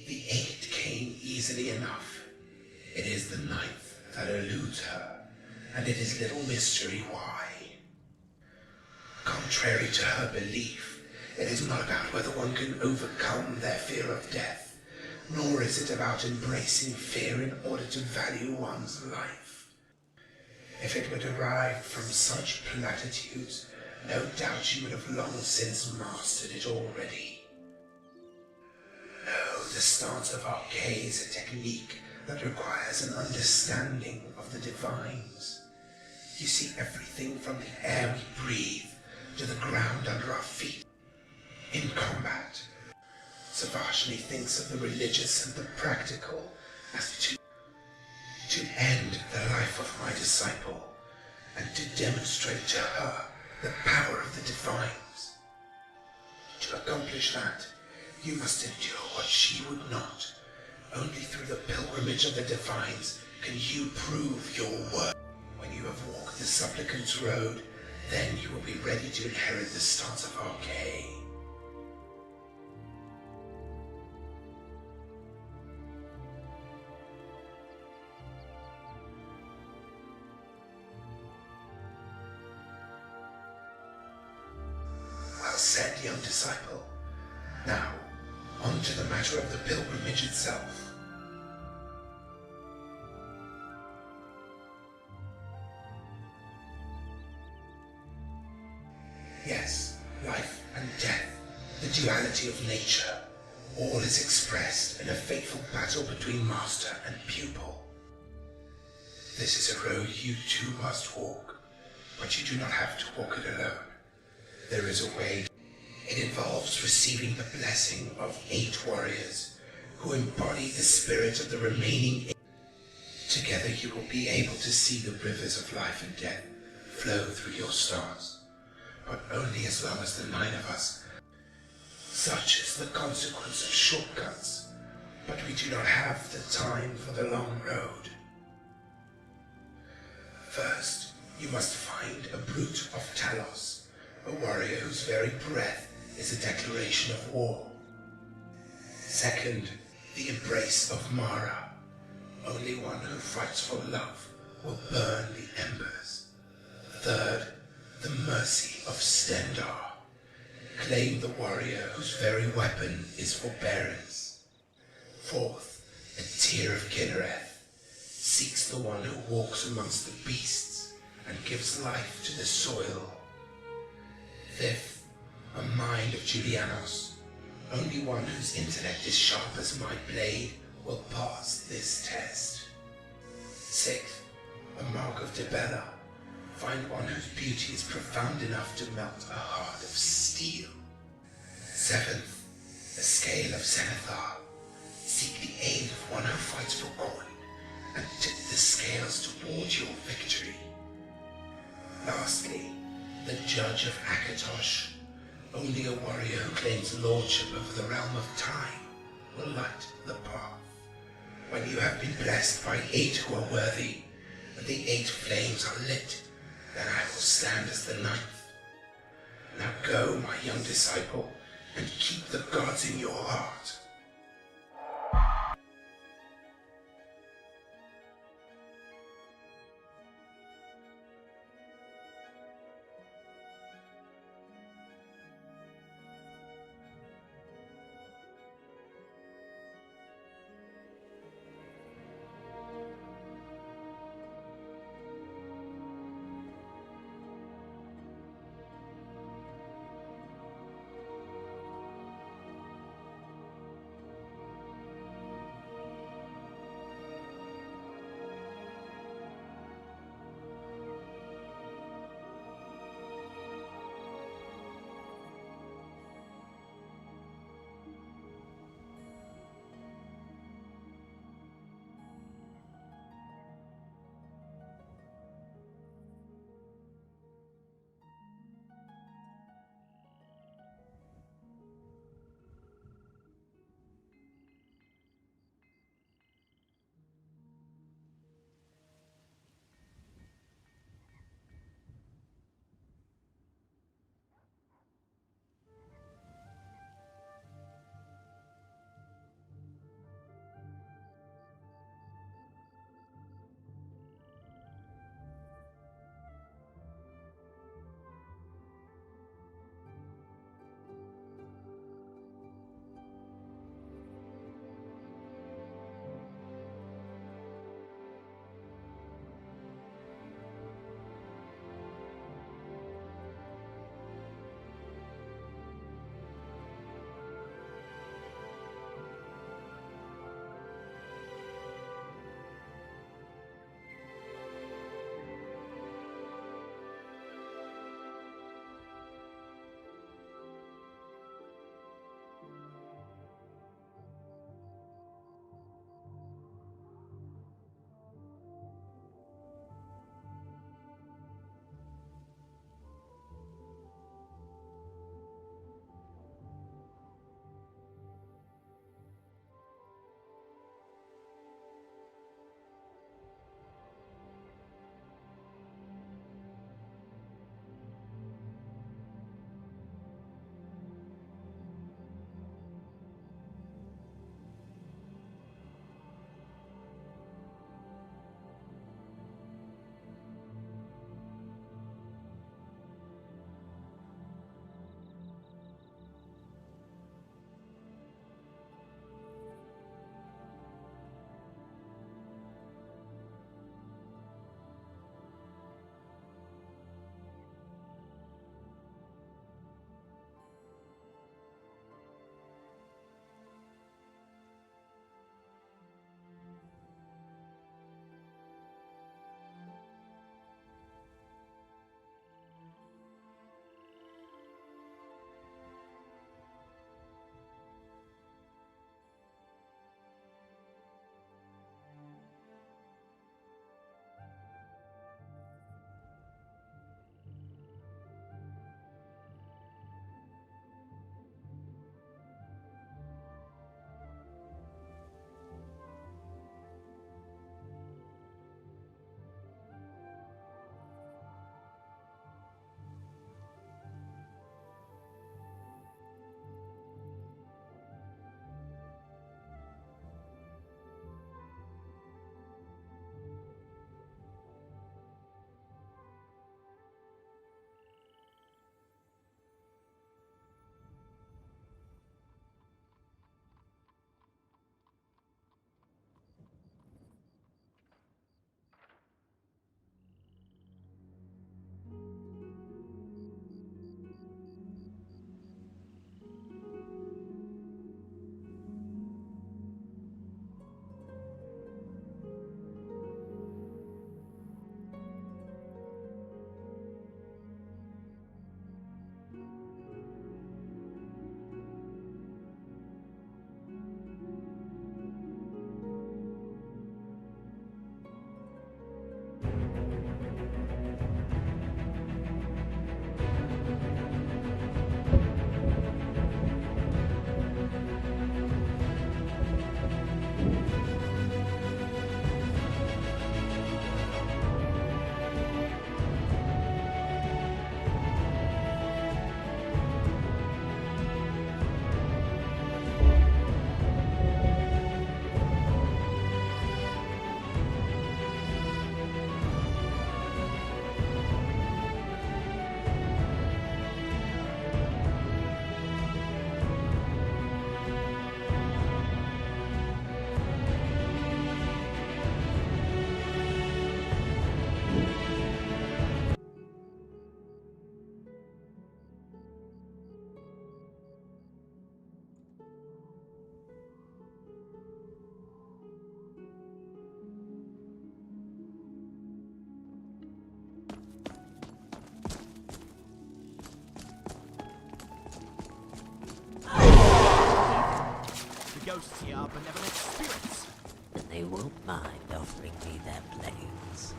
The 8 came easily enough. It is the 9th that eludes her, and it is little mystery why. Contrary to her belief, it is not about whether one can overcome their fear of death, nor is it about embracing fear in order to value one's life. If it were derived from such platitudes, no doubt you would have long since mastered it already. No, the stance of Archay is a technique that requires an understanding of the divines. You see everything from the air we breathe to the ground under our feet. In combat, Savashni thinks of the religious and the practical as to end the life of my disciple and to demonstrate to her the power of the divines. To accomplish that, you must endure what she would not. Only through the pilgrimage of the divines can you prove your worth. When you have walked the supplicant's road, then you will be ready to inherit the stance of Archay. Well said, young disciple. Now, on to the matter of the pilgrimage itself. Yes, life and death, the duality of nature, all is expressed in a fateful battle between master and pupil. This is a road you too must walk, but you do not have to walk it alone. There is a way. It involves receiving the blessing of 8 warriors who embody the spirit of the remaining 8. Together you will be able to see the rivers of life and death flow through your stars, but only as long as the 9 of us Such is the consequence of shortcuts, but we do not have the time for the long road. First, you must find a brute of Talos, a warrior whose very breath is a declaration of war. Second, the embrace of Mara. Only one who fights for love will burn the embers. Third, the mercy of Stendar. Claim the warrior whose very weapon is forbearance. Fourth, a tear of Kinnereth seeks the one who walks amongst the beasts and gives life to the soil. Fifth, a mind of Julianos. Only one whose intellect is sharp as my blade will pass this test. Sixth, a mark of Debella. Find one whose beauty is profound enough to melt a heart of steel. Seventh, a scale of Zenithar. Seek the aid of one who fights for coin and tip the scales toward your victory. Lastly, the judge of Akatosh. Only a warrior who claims lordship over the realm of time will light the path. When you have been blessed by 8 who are worthy, and the 8 flames are lit, then I will stand as the 9th. Now go, my young disciple, and keep the gods in your heart. ghosts here are benevolent spirits. Then they won't mind offering me their blades.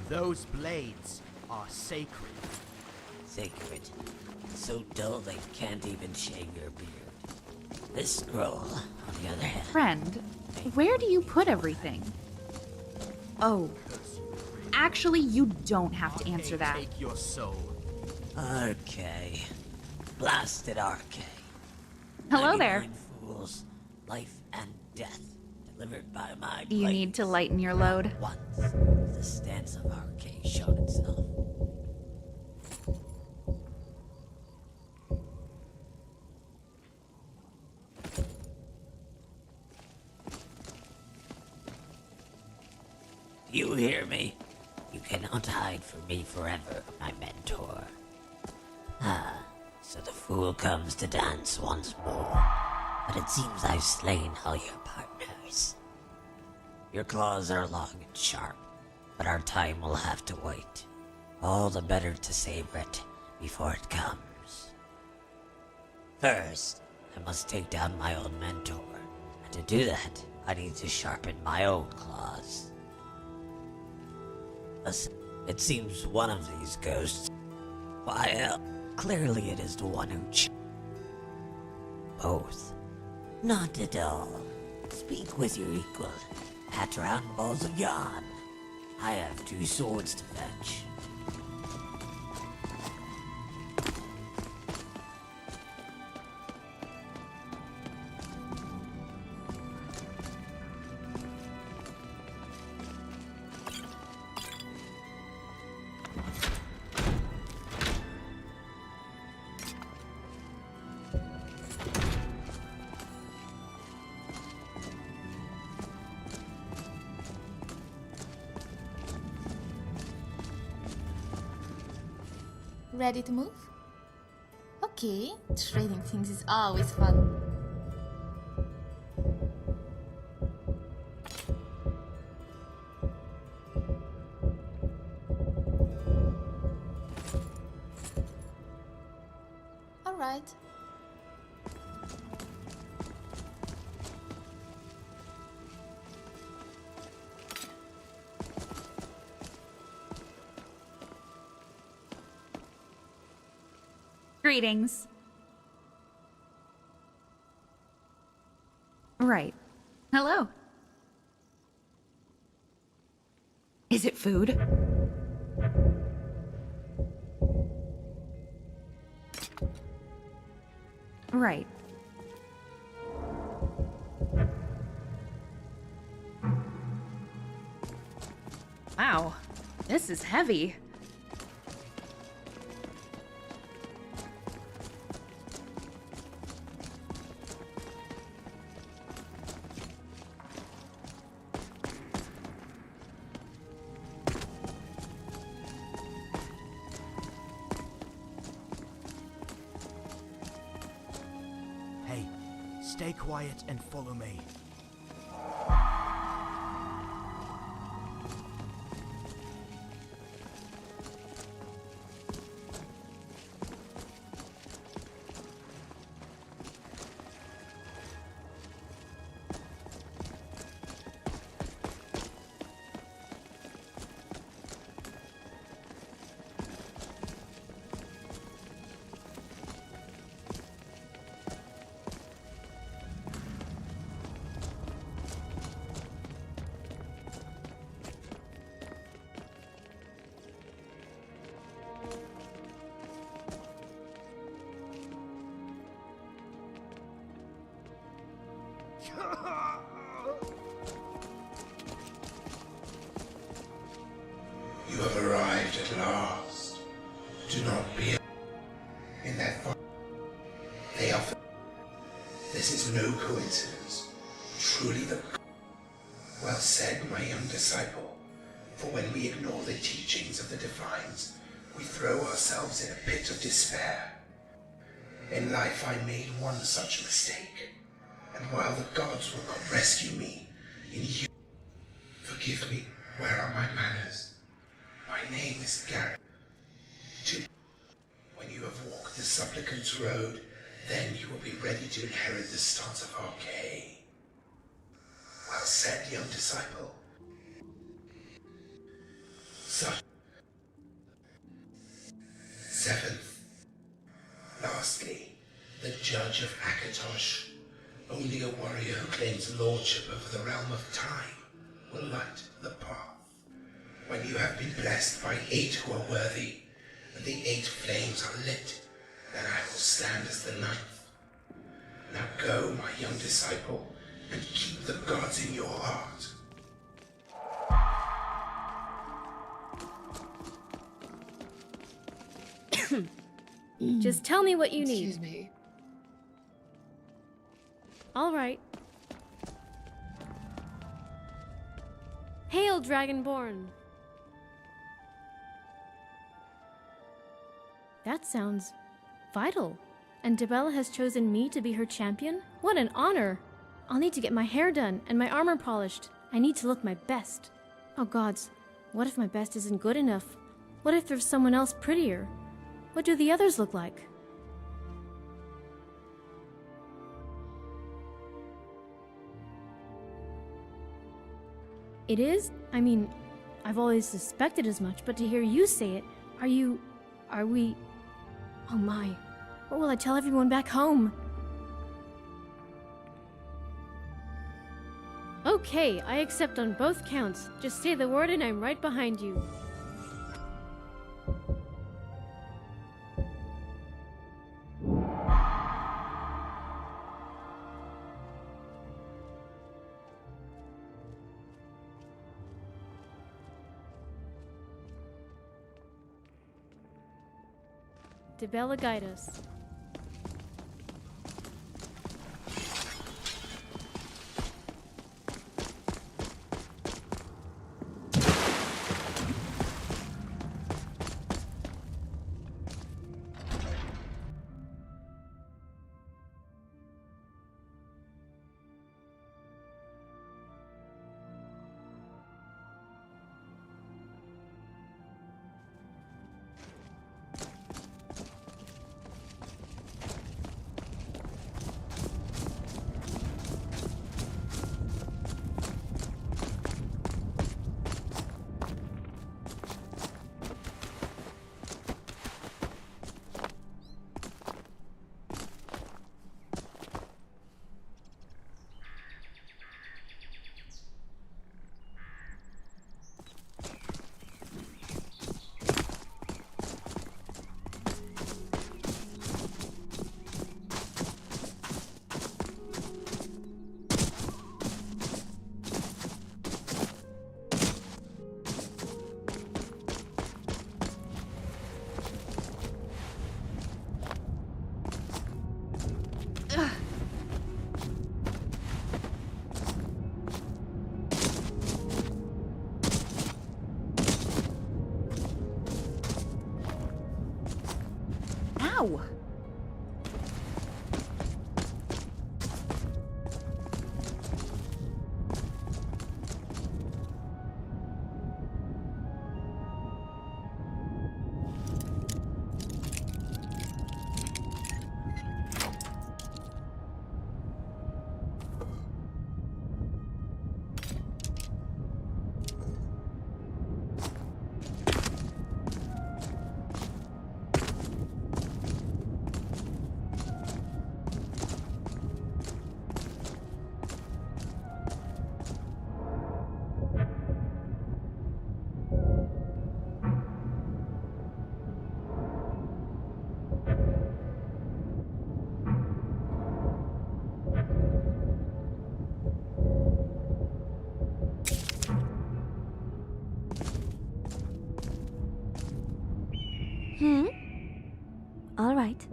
Those blades are sacred. Sacred. So dull they can't even shave your beard. This scroll, on the other hand... Friend, where do you put everything? Oh. Actually, you don't have to answer that. Take your soul. Arcade. Blasted Arcade. Hello there. 99 fools, life and death, delivered by my You need to lighten your load. Once, the stance of Arcade showed itself. Do you hear me? You cannot hide from me forever, my mentor. Ah, so the fool comes to dance once more. But it seems I've slain all your partners. Your claws are long and sharp, but our time will have to wait. All the better to savor it before it comes. First, I must take down my old mentor, and to do that, I need to sharpen my own claws. It seems one of these ghosts... Well, clearly it is the one who both. Not at all. Speak with your equal. Pat round balls of yarn. I have 2 swords to fetch. Ready to move? Okay, trading things is always fun. Alright. Greetings. Right. Hello. Is it food? Right. Wow, this is heavy. Hey, stay quiet and follow me. You have arrived at last. Do not be in that fire. They offer. This is no coincidence. Truly the... Well said, my young disciple. For when we ignore the teachings of the divines, we throw ourselves in a pit of despair. In life I made one such mistake, and while the gods will not rescue me, in you, forgive me, where are my manners? My name is Garrett. When you have walked the supplicant's road, Then you will be ready to inherit the stars of Arcade. Well said, young disciple. Seventh. Lastly, the Judge of Akatosh. Only a warrior who claims lordship over the realm of time will light the path. When you have been blessed by 8 who are worthy, and the 8 flames are lit, then I will stand as the 9th. Now go, my young disciple, and keep the gods in your heart. Just tell me what you need. Excuse me. All right. Hail, Dragonborn! That sounds vital. And Dibella has chosen me to be her champion? What an honor! I'll need to get my hair done and my armor polished. I need to look my best. Oh gods, what if my best isn't good enough? What if there's someone else prettier? What do the others look like? It is? I mean, I've always suspected as much, but to hear you say it, are we... Oh my, what will I tell everyone back home? Okay, I accept on both counts. Just say the word and I'm right behind you. Dibella, guide us. Ow! All right.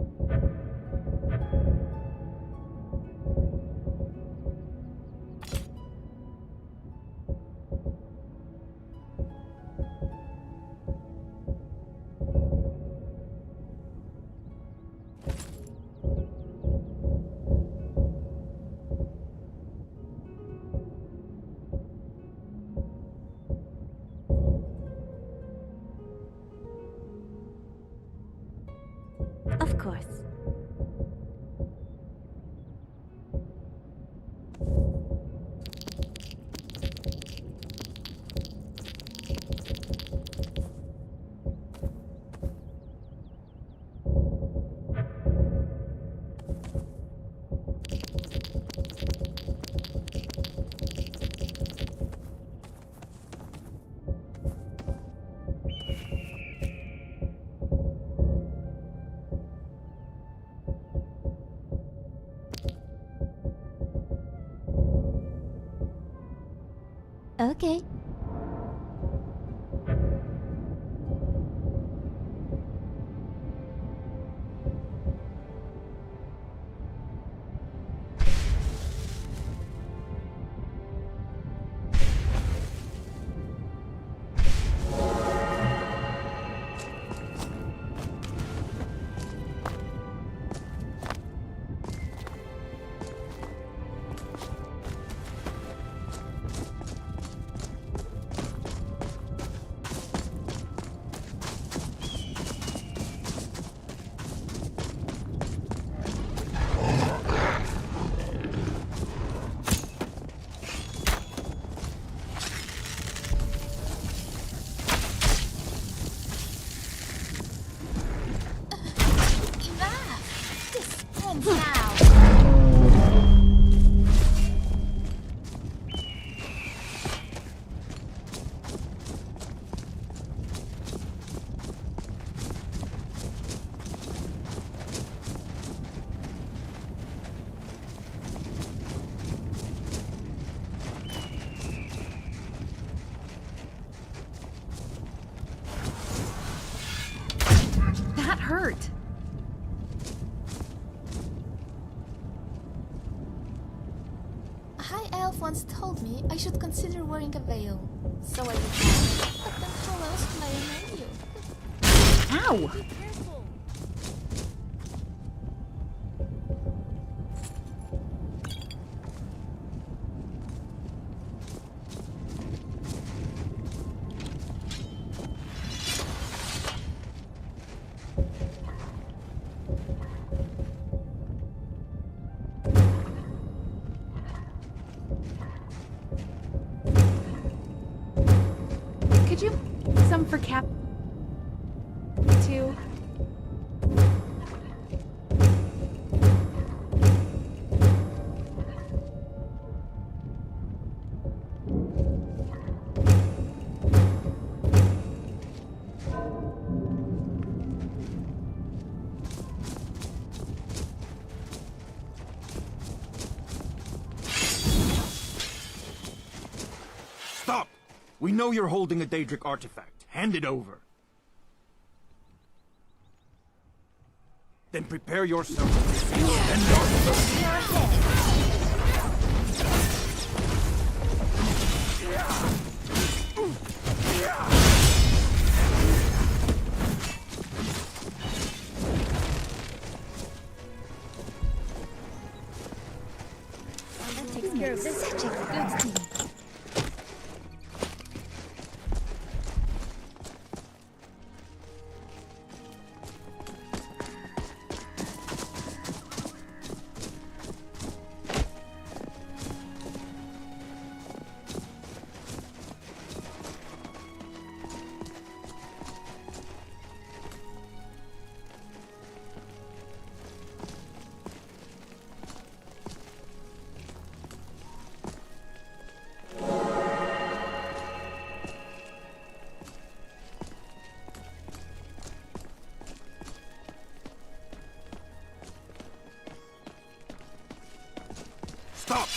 Of course. Okay. That hurt. A high elf once told me I should consider wearing a veil. So I did. But then how else can I remind you? Ow! Be careful. Could you some for Cap too? Stop! We know you're holding a Daedric artifact. Hand it over. Then prepare yourself to receive That takes care of this. Such a good team. Stop!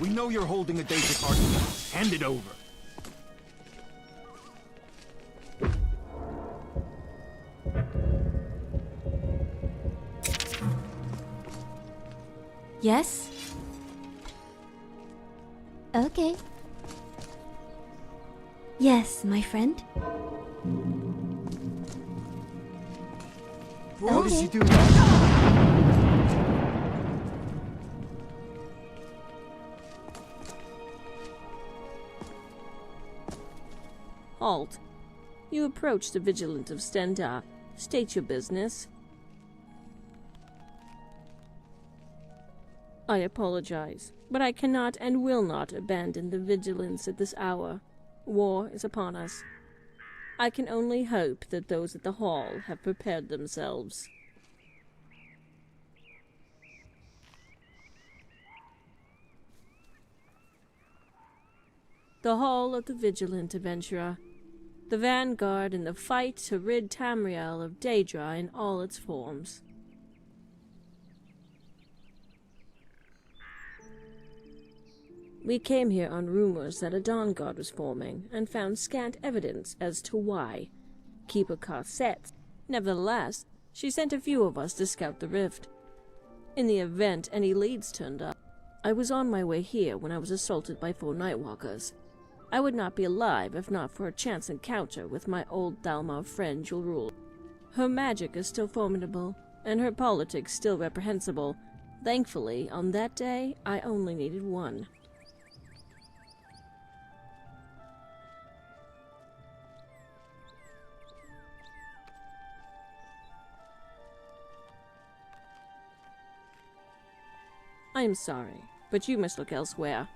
We know you're holding a Daedric artifact. Hand it over. Yes? Okay. Yes, my friend. How does he Okay. do that? Halt. You approach the Vigilant of Stendar. State your business. I apologize, but I cannot and will not abandon the Vigilance at this hour. War is upon us. I can only hope that those at the Hall have prepared themselves. The Hall of the Vigilant Adventurer. The vanguard in the fight to rid Tamriel of Daedra in all its forms. We came here on rumors that a Dawn Guard was forming, and found scant evidence as to why. Keeper Ka said. Nevertheless, she sent a few of us to scout the rift. In the event any leads turned up, I was on my way here when I was assaulted by 4 Nightwalkers. I would not be alive if not for a chance encounter with my old Dalmar friend Julrul. Her magic is still formidable, and her politics still reprehensible. Thankfully, on that day, I only needed one. I am sorry, but you must look elsewhere.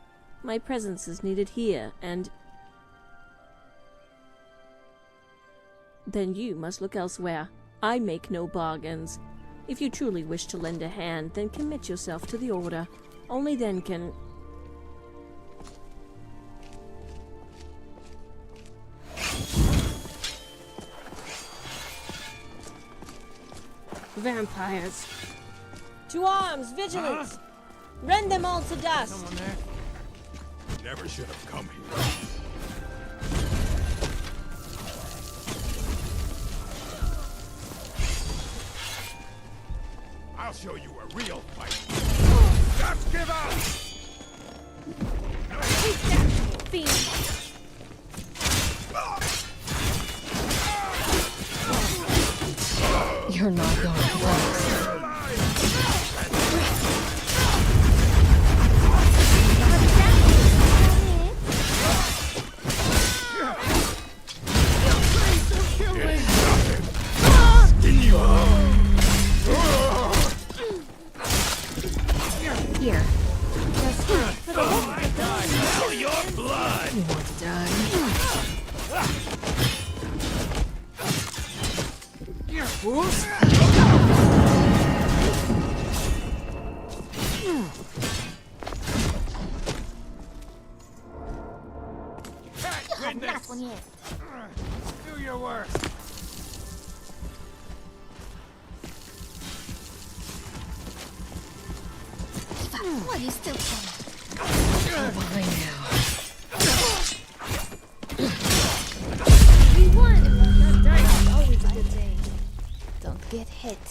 My presence is needed here, and... Then you must look elsewhere. I make no bargains. If you truly wish to lend a hand, then commit yourself to the Order. Only then can... Vampires. To arms! Vigilance! Rend them all to dust! Someone there? Never should have come here. I'll show you a real fight. Just give up! Take that, fiend! You're not going fast. Here. Just Smell your blood! You want to die? Not one yet. Do your work. What are you still trying? Go behind now. We won! Not dying is always a good thing. Don't get hit.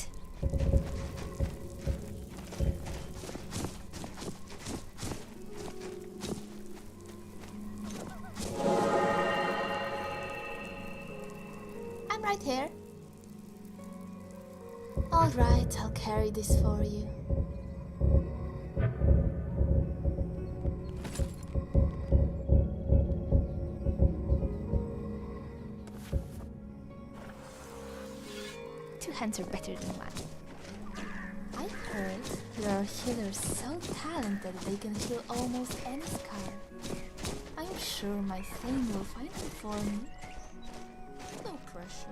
I'm right here. All right, I'll carry this for you. Two hands are better than one. I've heard there are healers so talented they can heal almost any scar. I'm sure my Thane will find it for me. No pressure.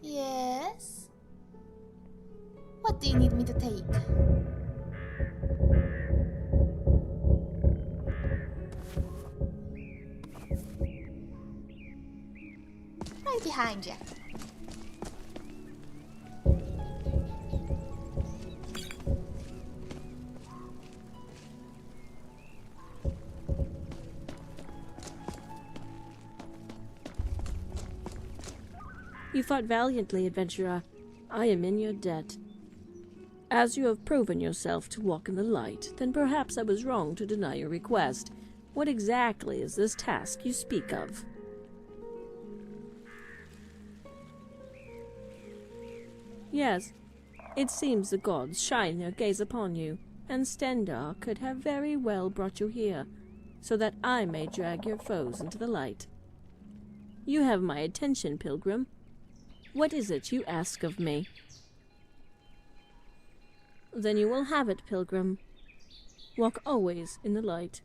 Yes? What do you need me to take? Right behind you. You fought valiantly, adventurer. I am in your debt. As you have proven yourself to walk in the light, then perhaps I was wrong to deny your request. What exactly is this task you speak of? Yes, it seems the gods shine their gaze upon you, and Stendar could have very well brought you here, so that I may drag your foes into the light. You have my attention, pilgrim. What is it you ask of me? Then you will have it, pilgrim. Walk always in the light.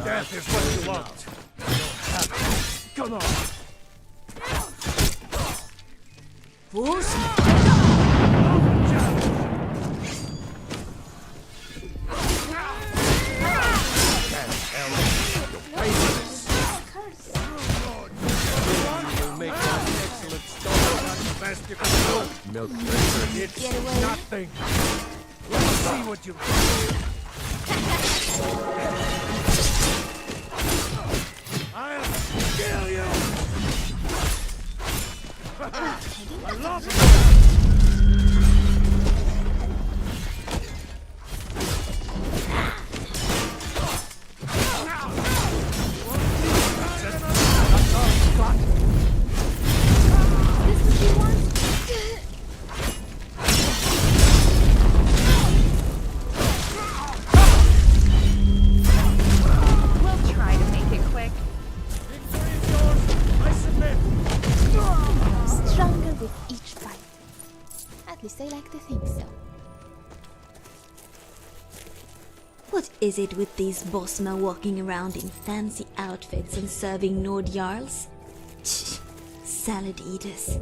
Death is what you want. Come on. Milk It's nothing. Let's see what you I'll kill you. I love They like to think so. What is it with these Bosma walking around in fancy outfits and serving Nord Jarls? Salad eaters.